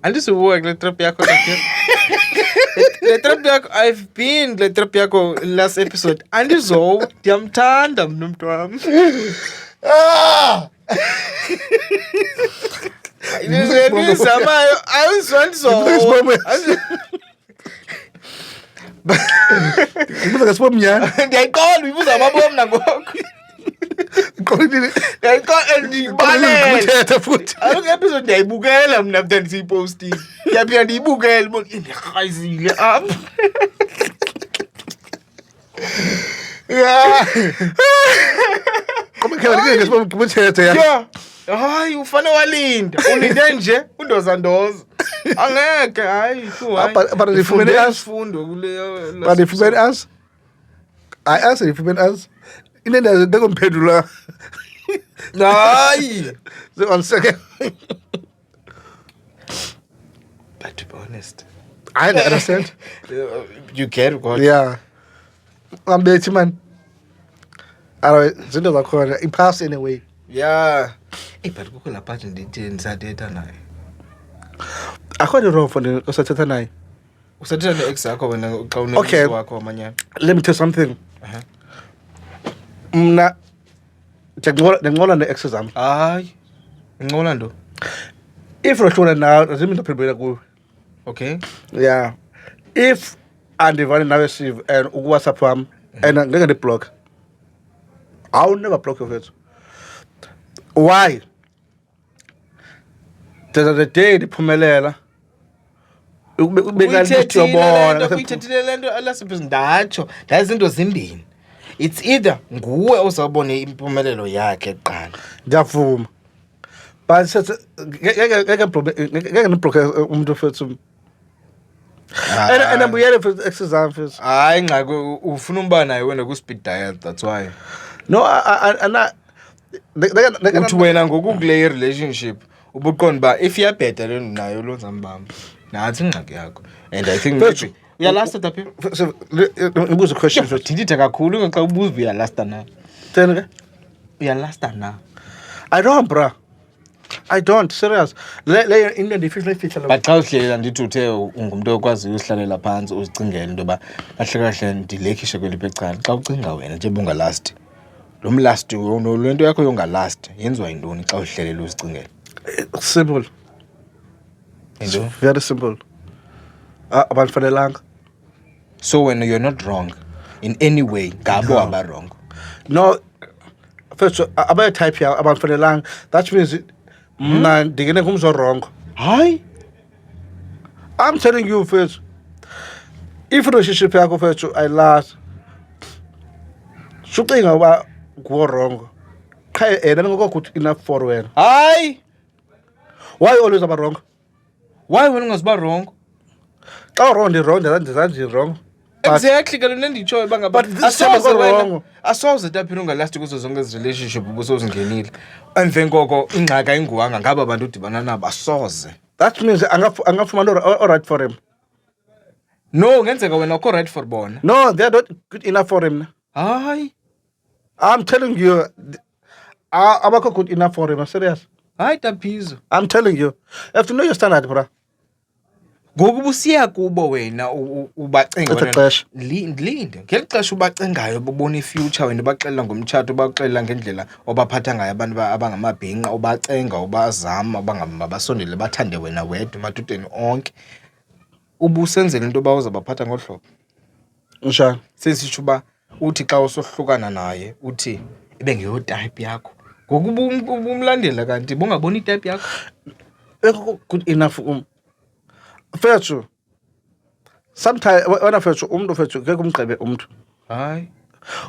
andisivuka kule trip yakho lakhe. Le trip yakho I've been kule trip yakho last episode. Andizo ndiyamthanda mna umntu wami. Ndizamayo awuzwandizo. Ibuza ngasipho mnyana. Ndiyayiqonda uyibuza amabo mna ngoku. Qolile. Ndiyayiqonda ndiyibalele. Uthetha futhi. Alo episode ndiyayibukela mna after ndisiyipostile. Ndiyaphinda ndiyibukele bona ndirhayizile apha. Yeah. Come ke ngasipho ngibuthethe ya. Yeah. Hayi ufane walinda. Ulinde nje undozandoza. Angeke hayi But if you isifundo kule. But if you ask, I answer if you ask. Inenda ndokumphendula. Hayi. So on second. But to be honest, I understand. you get what? Yeah. I'm bethi man. Alright, zinto zakhona. It passed anyway. Yeah. But kukho lapha nje ndithi ndisathetha naye. Akho ni wrong for the usathetha naye. Usathetha ne-ex yakho wena xa Okay. unomntu wakho amanyana. Let me tell you something. Mna ndincola ne-ex zam. Hayi. Uncola ndo. If uhlula nawe azimi ndaphendula kuwe. Okay. Yeah. If andivani nawe Steve and uWhatsApp wam and ngeke ndiblock. I'll never block your face. Why? The day ndiphumelela Uyithethile le nto alasiphi ndatsho ndazinto zimbini. It's either nguwe ozawubona impumelelo yakhe kuqala. ndiyavuma but ngeke ndibloke umuntu fethu and mbuyele fethu exam fethu. Hayi ngxaki ufuna umba naye wena ku-speed dial, that's why. No, Uthi wena ngoku kule relationship ubuqonda uba if iyabheda le nayo lo zambamba nathi ingxaki yakho, and I think Fethu, Uyalasta taphi? So, ngibuza a question first. Ndithetha kakhulu xa ubuza uyalasta na. Theni ke? Uyalasta na. I don't, bro. I don't, serious. Le into ndifihla lo. But xa uhlelela ndithi uthe ungumntu okwaziyo usihlalela phantsi uzicingele into yoba kahle kahle ndilekhishe kweliphi ecala. Xa ucinga wena njengoba ungalasti. Lo mlasti lento yakho yongalasti yenziwa yintoni xa uhlelela uzicingele? Simple. Into? Very simple. Abanfanelanga. So when you're not wrong in any way, ngabo aba wrong. No, first about type here abanfanelanga. That means mna ndingene kumzo wrong. Hayi. I'm telling you first. If relationship yakho first I last. Sucinga uba go wrong. Qha yena ngoko good enough for wena. Hayi. Why always about wrong? Why wena ungaziba wrong? Xa wrong ndi wrong ndizanjani wrong. Exactly ke lento nditshoyo bangaba. But this time I got wrong. Asoze taphi ungalasti kuzo zonke ezi relationship ubusozingenile. Emveni koko ingxaki ayinguwanga ngaba abantu udibana nabo asoze. That means angafumana all right for him. No, ngenzeka wena ukho right for bona. No, they're not good enough for him. Hayi. I'm telling you, abakho good enough for him. I'm serious. Hayi taphizo. I'm telling you. You have to know your standard, bro. Ngoku busiya kubo wena ubacinga Citha ixesha. Linde ngeli xesha ubacingayo bobona ifuture wena baxelela ngomtshato baxelela ngendlela obaphatha ngayo abantu abangamabhinqa obacenga obazama abangabasondele bathande wena wedwa emadodeni onke ubusenzela into ba uzabaphatha ngohlobo Njani? sesisho uba uthi xa usohlukana naye uthi ibe ngeyo type yakho ngoku ubumlandela kanti bongabona itype yakho Bekho good enough Fethu. Sometimes when I fethu umuntu fethu ngeke umgqibe umuntu. Hayi.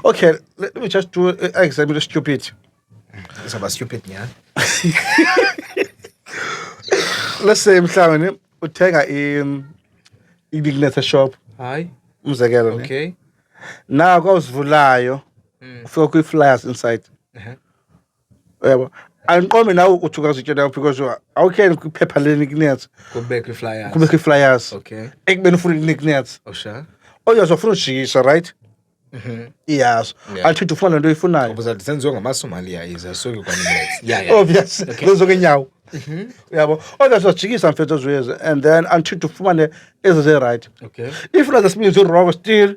Okay, let me just do an example stupid. It's about stupid nyani. Let's say mhlawumbe uthenga i-business shop. Hayi. Umzekelo. Okay. Na kwawusivulayo ufika kwi-flyers inside. Yebo. Angiqombe nawe uthi ukazitshela because awukheni kwiphepha lenicknames. Kubekwe flyers. Kubekwe flyers. Okay. Ekubeni ufuna nicknames. Oh sure. Uyazofuna ujikisa, right? Yes. Athi ufuna lento oyifunayo. Ngoba senziwe ngamaSomalia ize soke kwaNimex. Yeah. Obvious. Lezo ke nyawo. Yabo. Uyazojikisa mfethu zwe and then until ufumane ezeze right. Okay. If not that means you're wrong still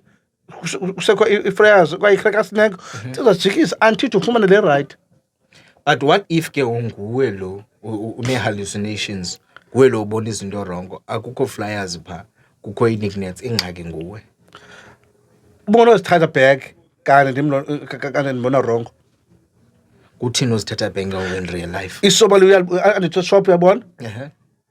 usekho i-flyers kwayi-cracker snack uzojikisa until ufumane le right. But what if ke unguwe lo une-hallucinations nguwe lo ubona izinto wrong akukho flyers pha kukho i-nicknames ingxaki nguwe Ubona uzithatha back kanti ndibona wrong. kuthini uzithatha benga in real life Isoba andithi shop uyabona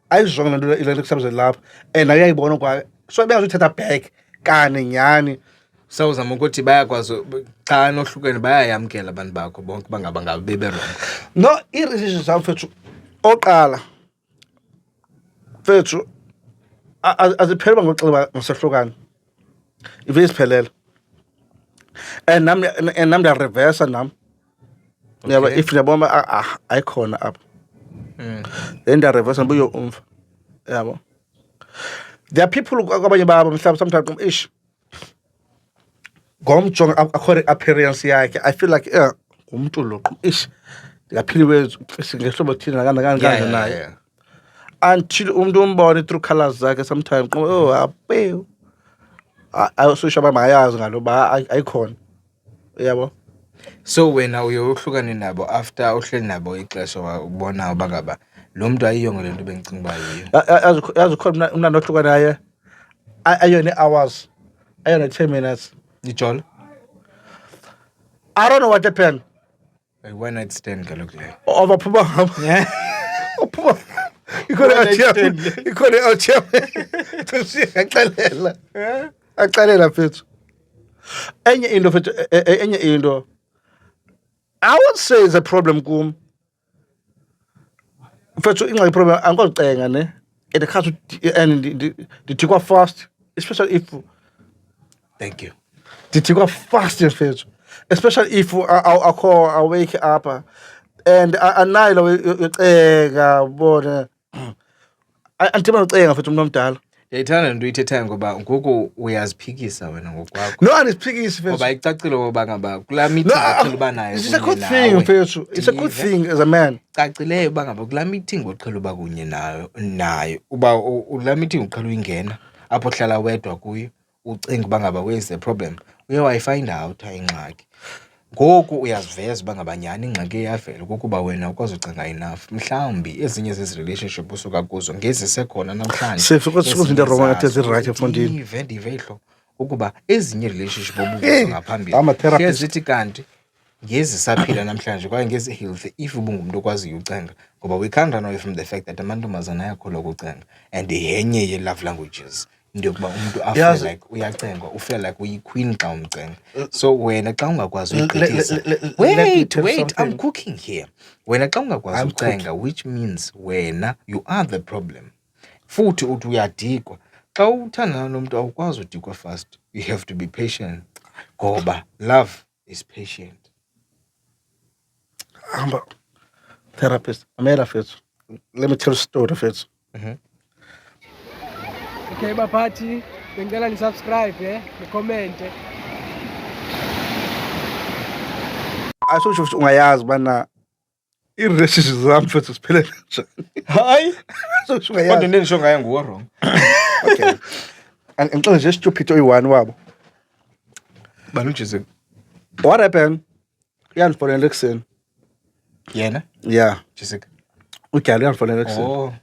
ayizonke lento kusebenzela lapha and ayayibona kwa so bengazuthatha back kanti nyani sawuzama ukuthi bayakwazi xa nohlukene bayayamkela abantu bakho bonke bangaba bebe wrong. No, i-relationship zam fethu oqala fethu aziphelelwa ngoxeba ngasehlukana ivele isiphelele and nami ndiyareversa nami yaba if ndiyabona ayikhona apha then ndiyareversa ndibuye umva yabo. There are people kwabanye babo mhlawumbe sometimes ish ngomjonga according appearance yakhe I feel like ngumuntu lo ish ndingaphiliwe ngehlobo thina kanje naye until umuntu umbone through colors zakhe sometimes ape ayosho mayazi ngalo ba ayikhona yabo. So wena uyohlukane nabo after uhleli nabo ixesha ubona ubangaba lo muntu ayiyongo lento bengicinga ba yiyo yazi khona umnandi ohlukana naye ayona hours ayona 10 minutes ijolo I don't know what happened. One night stand kaloku leyo Overphuma ngapha. Uphuma. Ikhona awuthia. Tusiyaqalela. Aqalela mfethu. Enye into I would say is a problem kum. Mfethu ingxaki problem angikocenga ne. It has and ndithikwa fast especially if thank you ndithikwa fast mfethu. Especially if I wake up and anayo ucenga bona antima ucenga futhi umuntu omdala Yayithanda into uyithethayo ngoba ngoku uyaziphikisa wena ngokwakho. No, andiziphikisi Ngoba mfethu. icacile ngoba ngaba kulaa meeting No, oqhela uba nayo it's a kunye good thing nawe. mfethu. It's a good Ndive. thing as a man. Cacileyo uba ngaba kulaa meeting oqhela uba kunye nayo uba ulaa meeting uqhela uyingena apho hlala wedwa kuyo ucinga uba ngaba where's the problem, uye wayifind out ingxaki. Ngoku uyaziveza uba ngaba nyhani ingxaki eyavela kukuba wena ukwazi ucinga enough. Mhlawumbi ezinye zezi relationship usuka kuzo ngezisekhona namhlanje. Sif, ukwenza into wrong ngathi zi-right efondini. Ndive ihlo ukuba ezinye relationship obuzo ngaphambili I'm a therapist. zithi kanti ngezisaphila namhlanje kwaye ngezi-healthy if ubungumuntu okwaziyo ucenga, ngoba we can't run away from the fact that amantombazana ayakhula ukucenga and yenye ye-love languages into yokuba umntu afeel like uyacengwa, ufeel like uyi-queen xa umcenga. So wena xa ungakwazi uyigqithisa, wait, I'm cooking here. Wena xa ungakwazi ucenga, which means wena you are the problem. Futhi uthi uyadikwa. Xa uthandana nomntu awukwazi udikwa fast. You have to be patient ngoba love is patient. Therapist. Amela fethu. Let me tell you a story fethu. Okay, baphathi, bengicela ni-subscribe, ni-comment. Asho ukuthi ungayazi bana i-relationships zami fethu siphele kanjani. Hayi, Asho ukuthi kodwa ungayazi. into endisho ngayo nguwo wrong. Okay. Ngixele nje stupid oyi-1 wabo. Banujise What happened? Uyandifonela ekuseni. yena? Yeah. Jessica. Ugyali uyandifonela ekuseni. Oh.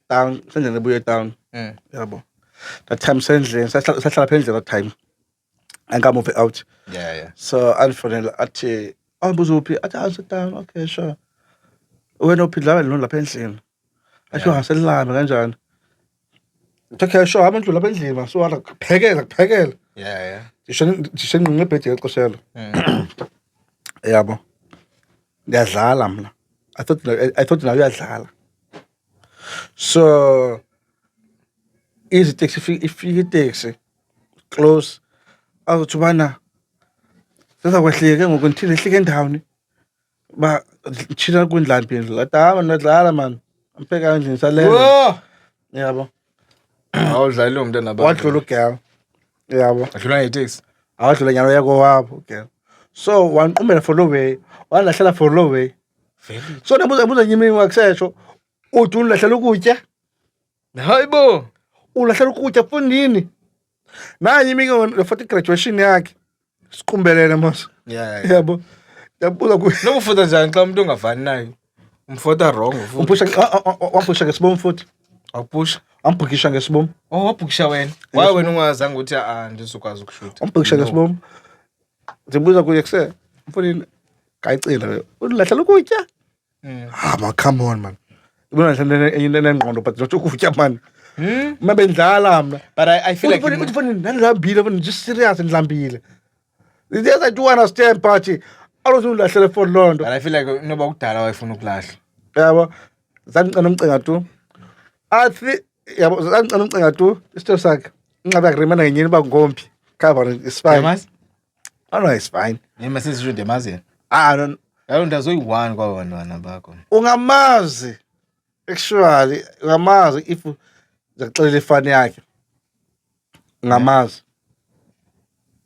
Town, sendlini ebuye town. Yabo. That time sendlini, sahlala pha endlini that time. Angamove out. Yeah. So andifonela athi, "Awubuza uphi?" Athi, "Awuse town." Okay, sure. Wena uphi la lona lapha endlini? Asho ngaselilamba kanjani? Okay, sure, abantu lapha endlini masuwala kuphekela. Yeah. Dishe nginqe ebhedi ngexeshelo. Yabo. Ngiyadlala mina. I thought nawe uyadlala. So easy taxi ifika taxi close. Awuthi bana sizakwehlika ngoku ngithini ehlike endaweni. Ba china kundlambi la dama nadlala man. Ampheka kanje ngisalela. Whoa! Yabo. Awudlali lo mntana baba. Wadlula ugel. Yabo. Adlula ngeteksi. Awadlula nyalo yako wabo ugel. So wanqumela for low way. Walahlala for low way. Very. So nabuza nyimi ngakusesho. Uthi ulahlela ukutya. Hayibo. Ulahlela ukutya fondini. Naye imike ngefoti graduation yakhe. Siqumbelene mos. Yeah. Yabo. Yabuza ku Nokufuta njani xa umuntu ongavani nayo? Umfota wrong ufuta. Wampusha ngesibom futhi. Awupusha. Ambhukisha ngesibom. Oh, wabhukisha wena. Waye wena ungazange uthi ndizokwazi ukushuta. Ambhukisha ngesibom. Ndibuza kuye kuse. Mfondini kayicila. Ulahlela ukutya. Ma come on man. Ibona nje nengqondo but not ukutya man. Mabendlala mna. But I feel like Mfondini nandilambile mfondini just serious ndilambile. Yes, I do understand party. Awuzulahlele for London. But I feel like noba kudala wayefuna ukulahla. Yabo. Zangicela umcinga tu. Athi yabo zangicela umcinga tu. Isitho sakhe. Ingabe akuremana ngenyini ba ngompi. Cover is fine. Yamazi? Oh no, it's fine. Yema sesisho ndemazi. No. Yalo ndazoyi-1 kwabantwana bakho. Ungamazi. Actually, ungamazi if zakuxelela ifani yakhe. Ungamazi.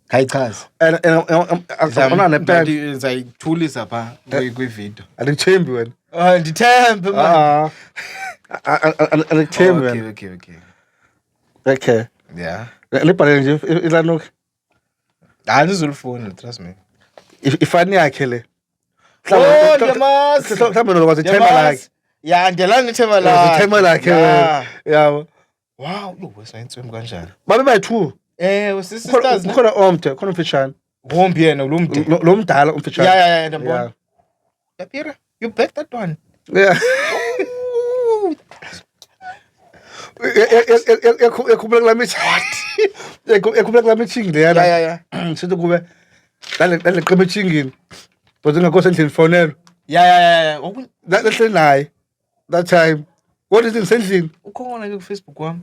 Kayichazi. Akona nepen. Ndizayithulisa pha kwividiyo. Andithembi wena. Ndithembe man. Andithembi wena. Okay. Okay. Yeah. Libhalele nje ilanuke. Andizulifuna, trust me. Ifani yakhe le. Oh, ndiyamazi. Mhlawumbe nokwazi ithemba lakhe. Ya, ndiyalana nethemba lakhe. Ithemba lakhe. Yabo. Wow, wesayintswembu kanjani? Babe bayi-2. Sisters. Ukhona omde, khona umfitshane. Wombi yena lo mde. Lo mdala umfitshane. Yeah, ndiyabona. Yapira, you back that one. Yeah. Ekhumbula kula meeting. Ekhumbula kula meeting leyana. Yeah. Sithi kube dale qeba ethingini. But ngakho sendlini fonelo. Yeah. Lehle naye. That time. What is in sendlini? Ukhona ke ku-Facebook wami.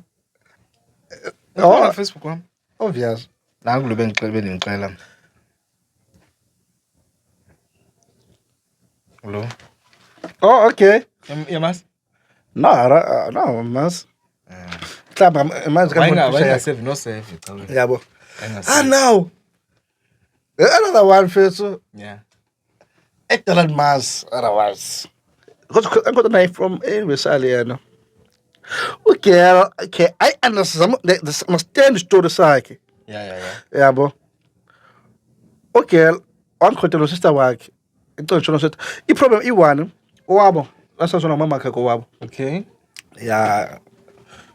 Oh, Facebook wami. obvious. Nangu lo bendimxela. Lo. Oh, okay. Yamazi? No, mas. mhlawumbe amanzi Wayingasave no save. yabo. Now another one fethu Yeah. Ectalan Mars otherwise. Because I got a knife from Vesali yena. Okay, I understand the must stand story sakhe. Yeah. Yabo. Okay, wangikhotela sister wakhe. Icotshona sethi iproblem i1 owabo asasona mama wakhe kowabo. Okay. Yeah.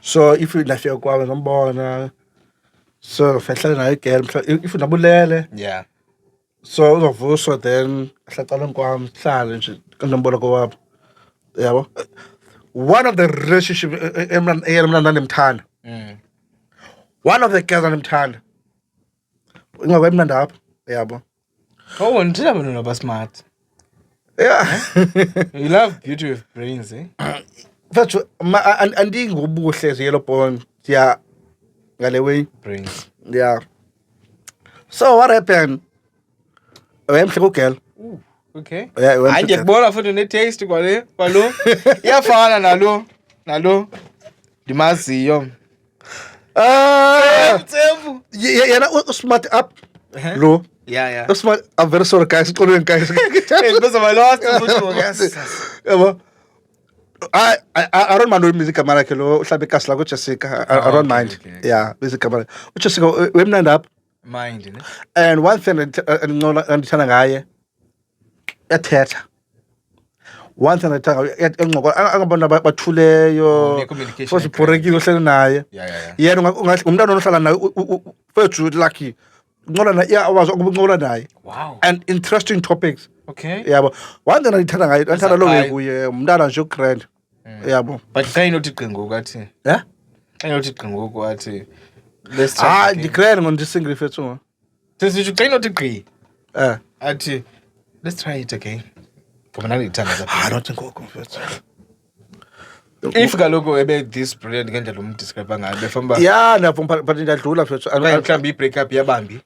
So if you nafika kwawe ngombona so fehlala naye girl if unabulele Yeah. so uzovuswa then hlaqala kwami hlale nje kandombona kowabo. Yabo. One of the relationship emna nemthanda. One of the girls anemthanda. Ingakwe emnanda apha. Yabo. Oh, until I'm not smart. Yeah. You love beauty with brains, eh? That's andingobuhle ze yellow bone. Yeah. Ngale way. Brains. Yeah. So what happened? Wemhle girl. Okay. Yeah, Hayi ngiyakubona futhi ne taste kwalo. Iyafana nalo. Dimaziyo. Tsembu. Yena usmart up. Lo. Yeah. Usmart I'm very sorry guys. Xolweni guys. Because of my last futhi Yabo. I don't mind music kamera ke lo uhlabe kasi la ku Jessica. I don't mind. Okay. Yeah, music kamera. Jessica wemnanda up. mind, ne? And one thing andithanda ngaye yathetha. One thing andithanda angabona bathuleyo futhi ibhorekile ohleli naye. Yena umntana onohlala naye fethu lucky. Uncola naye awazi ukuncola naye. Wow. And interesting topics. Okay. Yabo. One thing andithanda ngaye andithanda lo kuye umntana nje ugrand. Yabo. But xa inothi qingo kathi. Yeah? Xa inothi qingo kwathi. Declare on this single fethu. Sisi xa inothi qi. Athi let's try it again. Ngoba nalithanda I don't think fethu. If kaloku ebe this brilliant ngendlela umdescribe ngayo befamba. Yeah, na but ndadlula fethu. Mhlawumbe i-break up yabambi.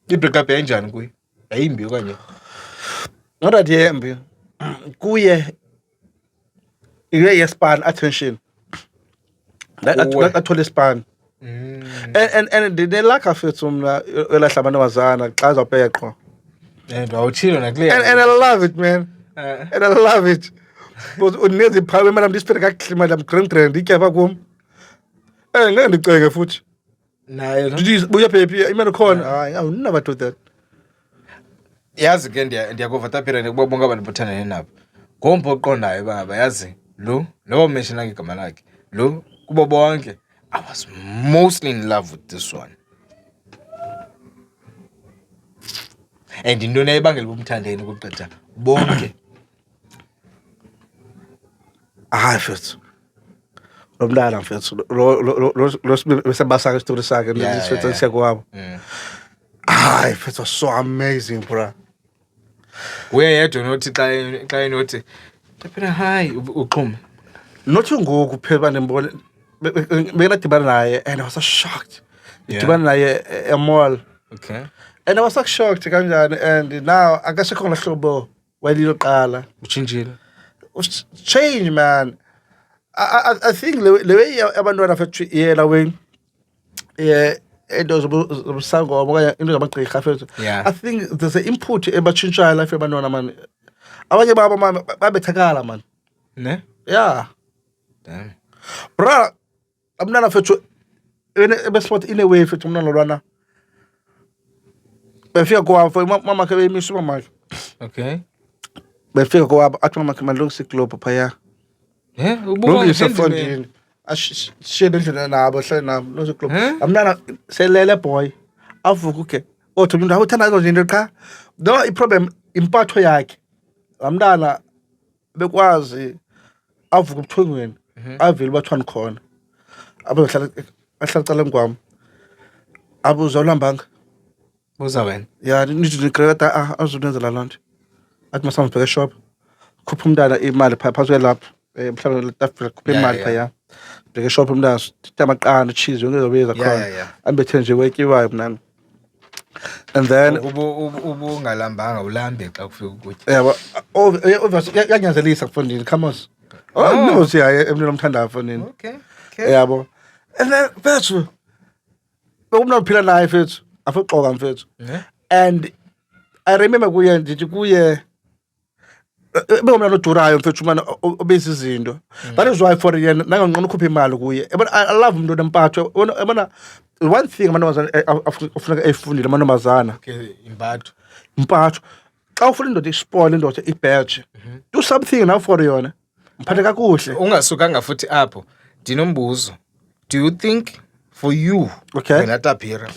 I-break up yanjani kuye? Yayimbi okanye? Not at yembi. Kuye yespan attention. Athole span. And they like fethu mna elahla amantombazana xa uzawupeqwa. And awuchilo nakule. And I love it, man. And I love it. But unezi phawe madam dispere kakuhle madam grand ikyapha kum. Ngeke ndicenge futhi. Nayo no. Did buya phephi imali khona. Hayi, I will never do that. Yazi ke ndiyakuvatapira nekuba bonke abantu bothandane nabo. Ngompo oqondayo baba yazi lo mention igama lakhe. Lo kubo bonke I was mostly in love with this one. And into nayibangela ubumthandeni ukugqitha bonke. Hayi fethu. Lo mntana fethu lo sebasaka story sakhe lesifethu siyakwabo. Hayi fethu was so amazing bro. Uye yedwa nothi xa enothi phela hayi uqhuma. Nothi ngoku phela banembona bengadibana naye and I was so shocked. Idibana naye e-mall. Okay. And I was so shocked kanjani and now akasekho ngahlobo waliloqala Uchinjile. Change, man. I think the way abantwana fethu yela wena into zobusangoma okanye into zamagqirha fethu. I think there's an input ebatshintshayo life yabantwana man. Abanye babo man babethakala man. Ne? Yeah. Damn. Bro, abantwana fethu ebesport in a way fethu umntwana lwana. Befika kwabo mama ke beyimisa mama. Okay. Befika kwabo athi mama ke malungisa iglobe phaya. Lungisa fondini. Ashiyele endlela nabo hlale nabo lungisa iglobe. Amntana selele boy. Avuka uke. Othi umuntu awuthanda izo zinto cha. No iproblem impatho yakhe. Amntana bekwazi avuka ubuthongweni. Avile bathwana khona. Abahlala cala ngwami. Abuza ulambanga. Buza wena. Yeah, nithi nikreta azonenzela lonto. Athi masambe bheke shop. Khupha umntana imali phansi kwelapha. Mhlawumbe letafula khupha imali phaya. Bheke shop umntana amaqanda cheese yonke ezobiza khona. Ambethe nje wekiwayo mnani. And then ubungalambanga ulambe xa kufika ukutya. Yeah, obviously yanyanzelisa kufundini come on. Oh no, siya emntwana omthandayo nini. Okay. Yabo. And then mfethu bekumnophila naye mfethu. Afuxoka mfethu. And I remember kuye ngithi kuye bekumna nodurayo mfethu mana obese izinto. That is why for yena nangangqona ukhupha imali kuye. I love umuntu empatho. Yabona one thing amantombazana afuneka efundile amantombazana. Okay, impatho. Xa ufuna indoda isipole indoda ibadge. Do something now for yona. Mphathe kakuhle. Ungasukanga futhi apho. Dinombuzo. Do you think for you wena Tapira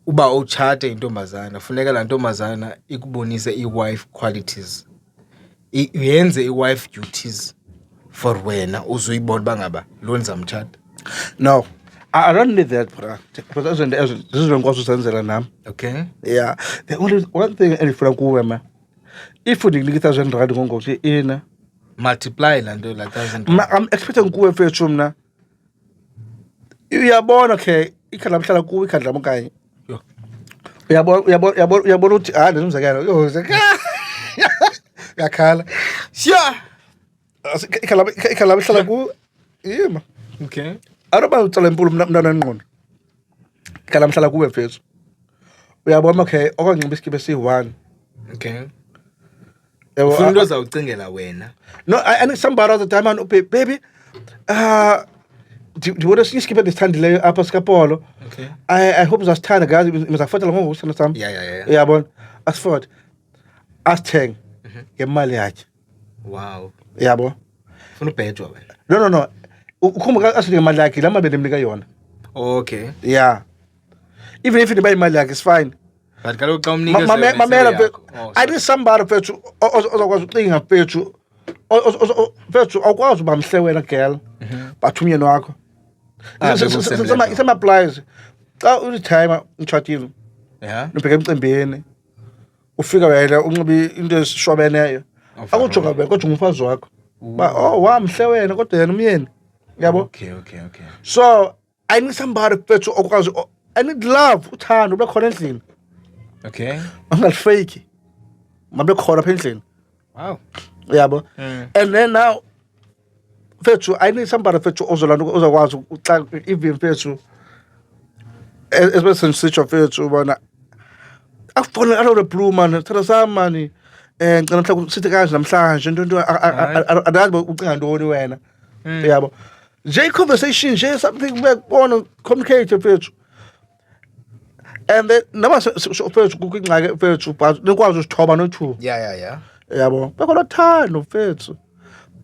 uba uchate intombazana funeka la ntombazana ikubonise i-wife qualities yenze i-wife duties for wena uzuyibona bangaba lo nizamtshata? No, I don't need that, bro. Because this is ngikwazi usenzela nami. Okay. Yeah, the only one thing endifuna kuwe ma, if unikita R1,000 ngokuthi ina multiply la nto la 1,000. I'm expecting kuwe mfethu mna. Uyabona okay, ikhala mhlala kuwe ikhandla mkanye. Uyabona uthi ndizomzekela yo yakhala Sure. ikhala mhlala kuwe yima. Okay. Aroba utsala impulu mntana engqondo. Ikhala mhlala kuwe mfethu. Uyabona okay okwanxiba isikibe si1. Okay. Ufuna into ozawucingela wena. No, I need somebody else time and baby. Do you want to see skip this time apha sikapolo? Okay. I hope uzasithanda guys mizafotela ngokusithanda sami. Yeah. Uyabona? Asifot. Asitheng ngemali yakhe. Wow. Yabo. Ufuna ubhejwa wena. No. Ukhumbuka asithi ngemali yakhe lama benemnika yona. Okay. Yeah. Even if niba imali yakhe is fine. But kaloku xa umnika Mamela I need somebody mfethu ozokwazi ucinga mfethu. Mfethu awukwazi uba mhle wena girl. But umyeni wakho. Some applies. Xa ulitime uchatile. Yeah. Nibheka emcimbini. Ufika wena unxibe into esishwabeneyo. Akujonga wena kodwa umfazi wakho. Ba wamhle wena kodwa yena umyeni. Yabo? Okay. So I need somebody mfethu okwazi I need love, uthando ube khona endlini. Okay. Angalifake. Mabe khona apha endlini. Wow. Yabo? And then now mfethu I need somebody mfethu ozokwazi xa even mfethu especially sisho mfethu bona afuna out of the blue man thina samani ngicela mhlawumbe sithi kanje namhlanje into adazi ucinga ntoni wena yabo nje conversation nje something bekubona communicate mfethu and then noma mfethu kukingxake mfethu but nikwazi usithoba no2 Yeah. yabo bekhona thando mfethu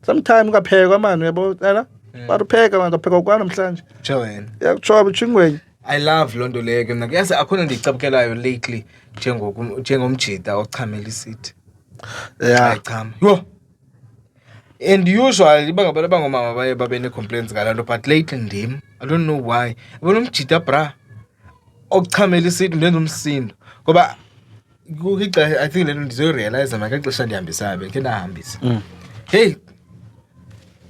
sometimes ungapheka manje yabo yena barupheka manje upheka kwa namhlanje Joen. yakuchoba chingweni. I love lonto leyo ke mina kuyazi akhona ndicabukelayo lately njengomjida ochamela isithi. Yeah. Chama. Yo. And usually bangabantu abangomama babe ne complaints ngalanto but lately ndim I don't know why. Yabona umjida bra ochamela isithi ndenza umsindo ngoba kuhixa I think lento ndizorealize makaxesha ndihambisa ke ndahambisa. Hey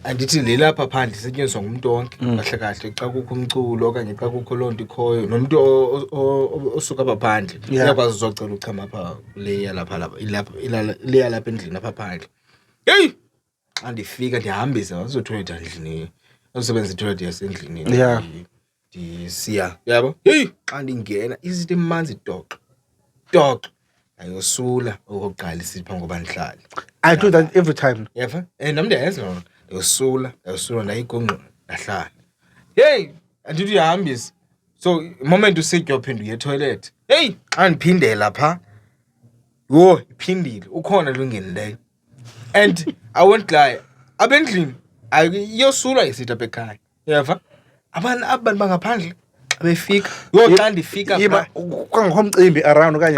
andithi lelapha phandle isetyenziswa ngumuntu wonke kahle xa kukho umculo okanye xa kukho lonto ikhoyo nomuntu osuka apha phandle uyakwazi uzocela uchama apha leya lapha leya lapha endlini apha phandle. Hey andifika ndihambisa wazotoilet endlini usebenza itoilet yasendlini. Yeah. Ndisiya yabo. Hey xa ndingena izinto emanzi dok ayosula okokuqala isipha ngoba ndihlala. I do that every time. Yeva nami ndiyayenza lona ayosula ndayigonqa ndahlala. Hey andithi uyahambisa so moment usitya uphinda uye toilet. Hey andiphindela pha yo iphindile ukhona lungenileyo and I won't lie abendlini ayosula isithi apha ekhaya. Yeva abantu bangaphandle befika yo xa ndifika pha kwangomcimbi around okanye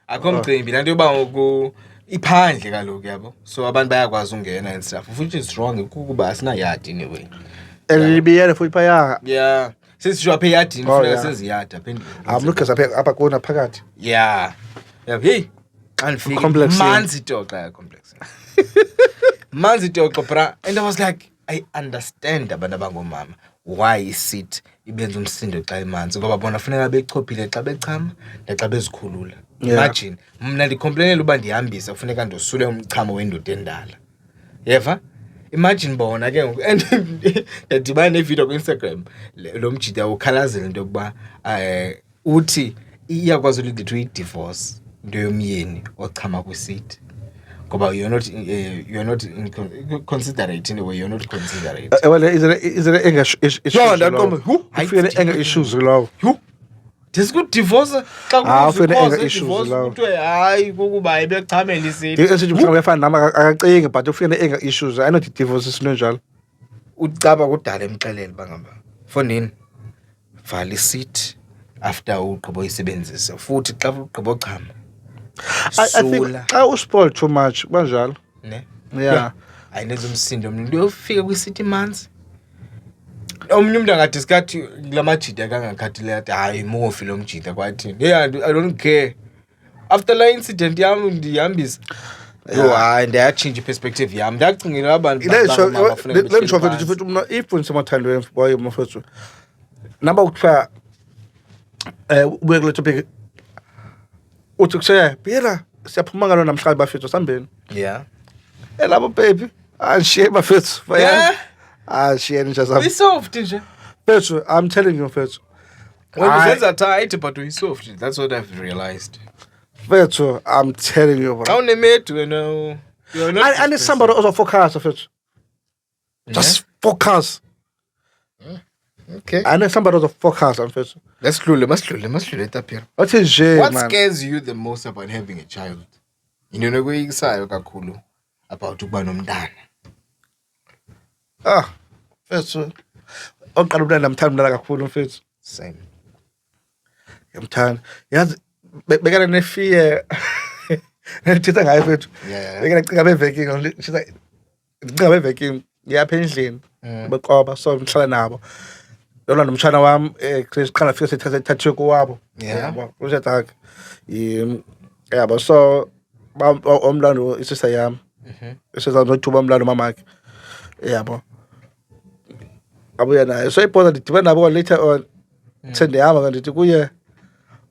akho mcimbi lanto yoba ngoku iphandle kaloku yabo so abantu bayakwazi ungena and stuff which is wrong ukuba asina yard anyway elibiyele futhi phaya. Yeah sesisho apha eyadini funeka senze yard apha endlini amlukeza apha kona phakathi. Yeah hey xa ndifika manzi toxa complex manzi toxa bra and I was like I understand abantu abangomama why isithi ibenza umsindo xa imanzi ngoba bona funeka bechophile xa bechama naxa bezikhulula. Imagine mna ndicomplainela uba ndihambisa kufuneka ndosule umchamo wendoda endala Yeva? Imagine bona ke ngoku and ndadibana nevideo ku-Instagram lo mjida ukhalazela into yokuba uthi iyakwazi ukuthi uyi-divorce into yomyeni ochama kwisiti ngoba you're not considerate in a way, you're not considerate. Well, is it English issues? Ufike anger issues lawo. This good divorce xa ufike anger issues lawo. Kuthiwe hayi kukuba ibechamela isiti. Esithi mhlawumbe efana nama akacingi but ufike anger issues. I know the divorce is njalo. Ucaba kudala emxelele bangaba. Fonini. Vala isiti after ugqibo isebenzisa futhi xa ugqibo chama. I think xa uspoil too much banjalo. Ne? Yeah. Ayineza umsindo umuntu uyofika kwisiti manzi. Omunye umuntu angadiscuss lamajida kangakhathile athi hayi mofi lo mjida kwathi. Yeah, I don't care. After la incident yami ndihambisa. Yo hayi ndiyachange perspective yami. Ndacingela abantu bafuna. Let me show you futhi umna if unsemathando wayo mfethu. Namba ukuthiwa ubuye kule topic uthi kushe phela siyaphuma ngalo namhlanje bafethu sambeni. Yeah. Elabo baby ashiye bafethu. Ashiye nje sami. We soft nje. Fethu I'm telling you fethu. When you sense tight but we soft. That's what I've realized. Fethu I'm telling you. How ne mate when you're not. I need somebody also focus fethu. Just focus. Okay. I need somebody also focus on fethu. Let's dlule tapira. What is man? What scares you the most about having a child? Into nokuyikisayo kakhulu about ukuba nomntana. Fethu. Oqala umntana mthanda kakhulu mfethu. Same. Yamthanda. Yazi bekana nefear. Ngithetha ngayo fethu. Bekana cinga beveki ngishisa cinga beveki ngiyapha endlini. Beqoba so ngihlala nabo. Lona nomtshana wami Chris qala fika sethathe kuwabo. Yabo. Usethatha. Yabo so omlando isisa yami. Isisa nothuba omlando mamakhe. Yabo. Abuya naye so iphona ndidibana nabo later on. Sendihamba kanti ndithi kuye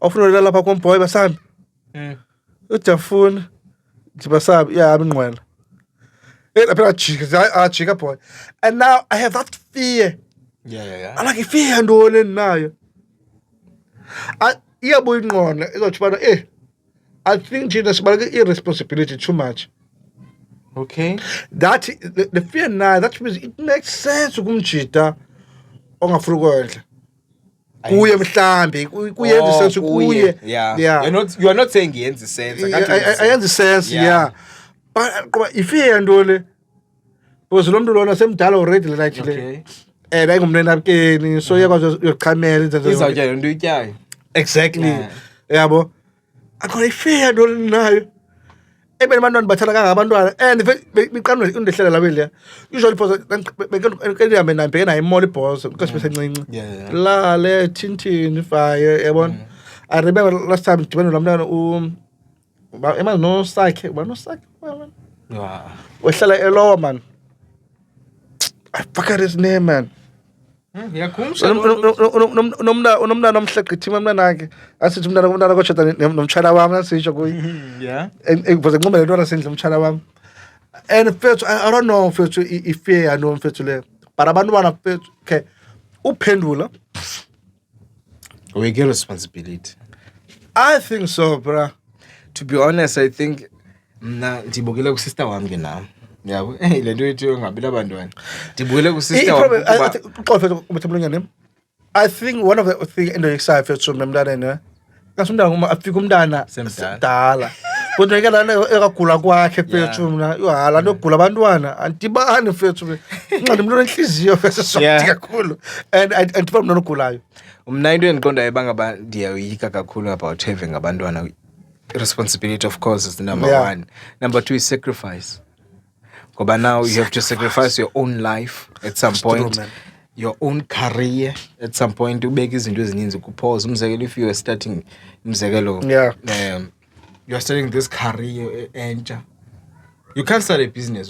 ofuna lapha komboy basami. Utafuna ndibasabi yeah abinqwela. Phela jika boy. And now I have that fear. Yeah. I like fear ndole nayo. Iyabuya ingqondo izothi bana I think Jesus but irresponsibility too much. Okay. That the fear now that means it makes sense ukumjida ongafuna ukondla. Kuye mhlambi kuyenza sense kuye. Yeah. You are not saying yenza sense. I yenza sense yeah. But if fear ndole because lo muntu lona semdala already la nje le. Bayingumnene abukeni so yakwazi uyochamela izinto izawutya into uyityayo. Exactly. Yabo. Akho fear ndole nayo. Abantwana bathanda kangabantwana and beqanwe undehlela labele usually for bekendihambe naye bheke naye emall boss because besencinci la le thinthini fire yabona. I remember last time ndibene nomntana ema no sakhe wehlala elowa man. I forgot his name man. Yakhumsha nomntana omhleqithima umntana wakhe asithi umntana koshada nomtshana wami nasisho kuyi because ngqombele into rasendle umtshana wami and fethu I don't know fethu if I know fethu le but abantwana fethu okay uphendula we get responsibility. I think so bro. To be honest I think mna ndibukele ku sister wami ke nami. Yabo le nto ethu ngabila abantwana ndibuyele ku sister wami. I think one of the thing into excited fethu nomntana ne kasumntana uma afika umntana semdala kodwa ke lana ekagula kwakhe fethu mina yohala nogula abantwana antibani fethu nqandi umuntu onenhliziyo fethu sokuthi kakhulu and antifa umuntu ogulayo umna into endiqondayo bangaba ndiyayoyika kakhulu about having abantwana. Responsibility of course is the number one. Number two is sacrifice. But now you have to sacrifice your own life at some point, your own career at some point. You pause. If you are starting, you are starting this career, and you can't start a business.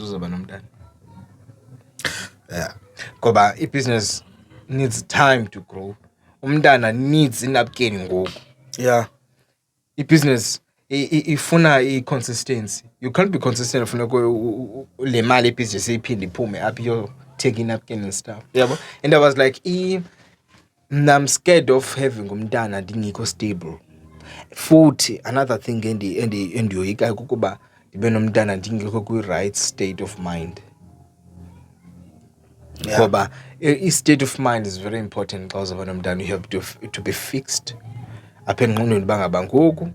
Yeah, because a business needs time to grow. Umdana needs in upgaining. Yeah, a business ifuna i-consistency. You can't be consistent ufuna le mali ebhizinisi iphinde iphume up you're taking napkin and stuff. Yabo. And I was like, I'm scared of having umntana ndingekho stable. Futhi another thing endiyoyika kukuba ndibe nomntana ndingekho kwi-right state of mind. Ngoba i-state of mind is very important xa uzaba nomntana. You have to be fixed apha engqondweni bangaba ngoku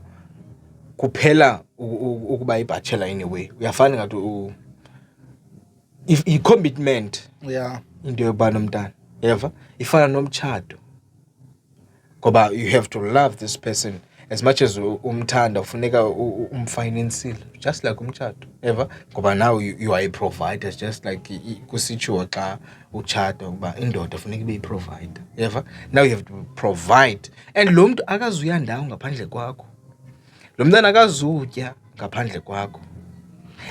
kuphela ukuba ibachelor anyway. Uyafana ngathi i-commitment into yokuba nomntana. Yeva ifana nomtshato. Ngoba you have to love this person as much as umthanda ufuneka umfinance just like umtshato. Ever ngoba now you are a provider just like kusitshiwo xa utshata ukuba indoda ufuneka ibe provider. Ever now you have to provide and lo muntu akazuya ndawo ngaphandle kwakho. Lo mntana akazutya ngaphandle kwakho.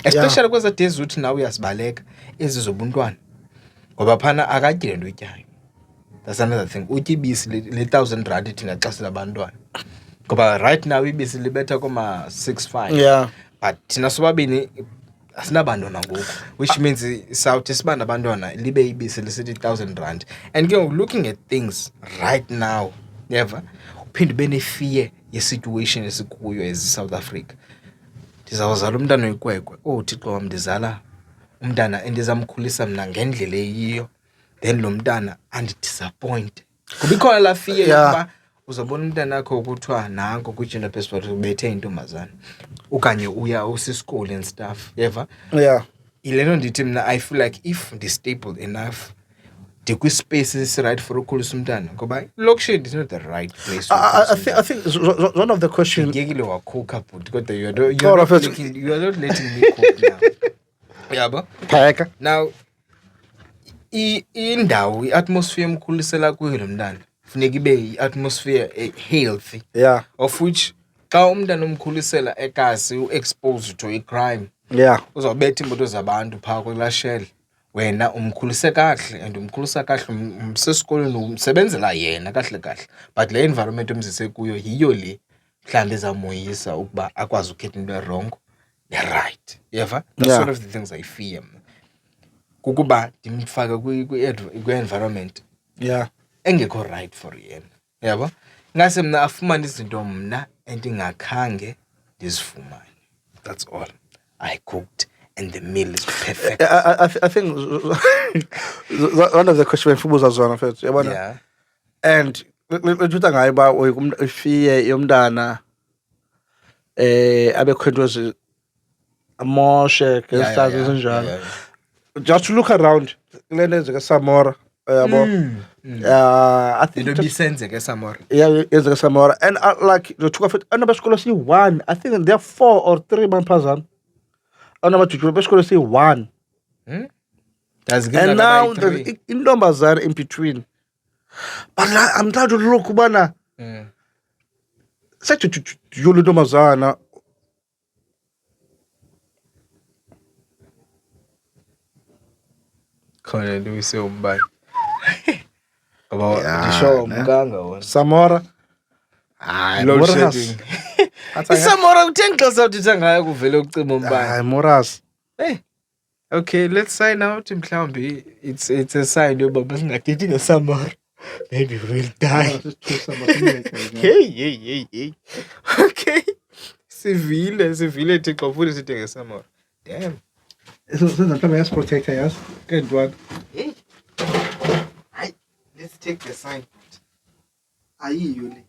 Especially kweza days uthi nawe uyasibaleka ezizobuntwana. Ngoba phana akatyile nto utyayo. That's another thing. Uthi ibisi le 1000 rand thina xa silabantwana. Ngoba right now ibisi libetha koma 6.5. Yeah. But thina sobabini asinabantwana ngoku, which means South isibanda abantwana libe ibisi lisithi 1000 rand. And looking at things right now, never uphinde benefear ye situation esikuyo as South Africa. Ndizawuzala umntana oyikwekwe. Oh Thixo wam ndizala umntana endizamkhulisa mina ngendlela eyiyo. Then lo mntana andi-disappoint. Kuba ikhona la fear yokuba uzabona umntana wakho kuthiwa nanko kwi-gender based ubethe intombazana. Okanye uya usisikole and stuff. Yeva? Yeah. Ile nto ndithi mna I feel like if ndi-stable enough ndikwi-space esi-right for ukhulisa umntana. Ngoba location is not the right place. I think one of the questions. Ngiyekile wakhokha but kodwa you are not letting me cook now. Yabo? Pheka. Now indawo i-atmosphere emkhulisela kuyo lo mntana funeka ibe i-atmosphere healthy. Yeah. Of which xa umntana umkhulisela ekasi u-exposed to i-crime. Yeah. Uzawubetha iimoto zabantu phaa kwelaa shell. Wena umkhulise kahle and umkhulisa kahle umsesikolweni umsebenzela yena kahle kahle. But le environment umzise kuyo yiyo le mhlawumbi ezamoyisa ukuba akwazi ukhetha into wrong ne-right. Yeva? That's one of the things I fear. Kukuba ndimfaka kwi-environment engekho right for yena. Yabo? Ngase mna afumane izinto mna endingakhange ndizifumane. That's all. I cooked and the meal is perfect. I think one of the questions when uzazwana mfethu yabona. Yeah. And lethuta ngayo ba ufiye yomntana abekhwentwe amoshe ngesizazi esinjalo. Just to look around lenzeka Samora yabo. I think Into bisenzeka Samora. Yeah, yenzeka Samora and like lethuka mfethu anabesikolo si1. I think there are 4 or 3 maphazana. Anabajuju besikolo si1. And now the intombazana in between. But I'm trying to look ubana. Such a yulu intombazana. Khona nduyise umbani. About ndisho umganga wona. Samora. Moras. Isamora uthenga xa sawuthi ngayo kuvele ukucima umbani. Moras. Okay, let's sign out mhlawumbi it's a sign yoba masingathethi ngeSamora. Maybe we'll die. Hey. Okay. Sivile Thixo futhi sithi ngeSamora. Damn. So mhlawumbe yasiprotector yas. Good one. Hey. Hi. Let's take the sign. Ayiyo le.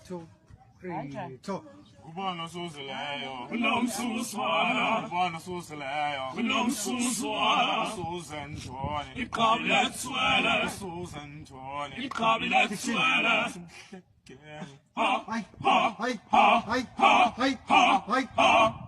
2, 3, 2. Ubana suzeleyo, unomsuswana. Ubana suzeleyo, unomsuswana. Susan Tony, iqabile tswele. Susan Tony, iqabile tswele. Ha ha ha ha ha ha ha ha.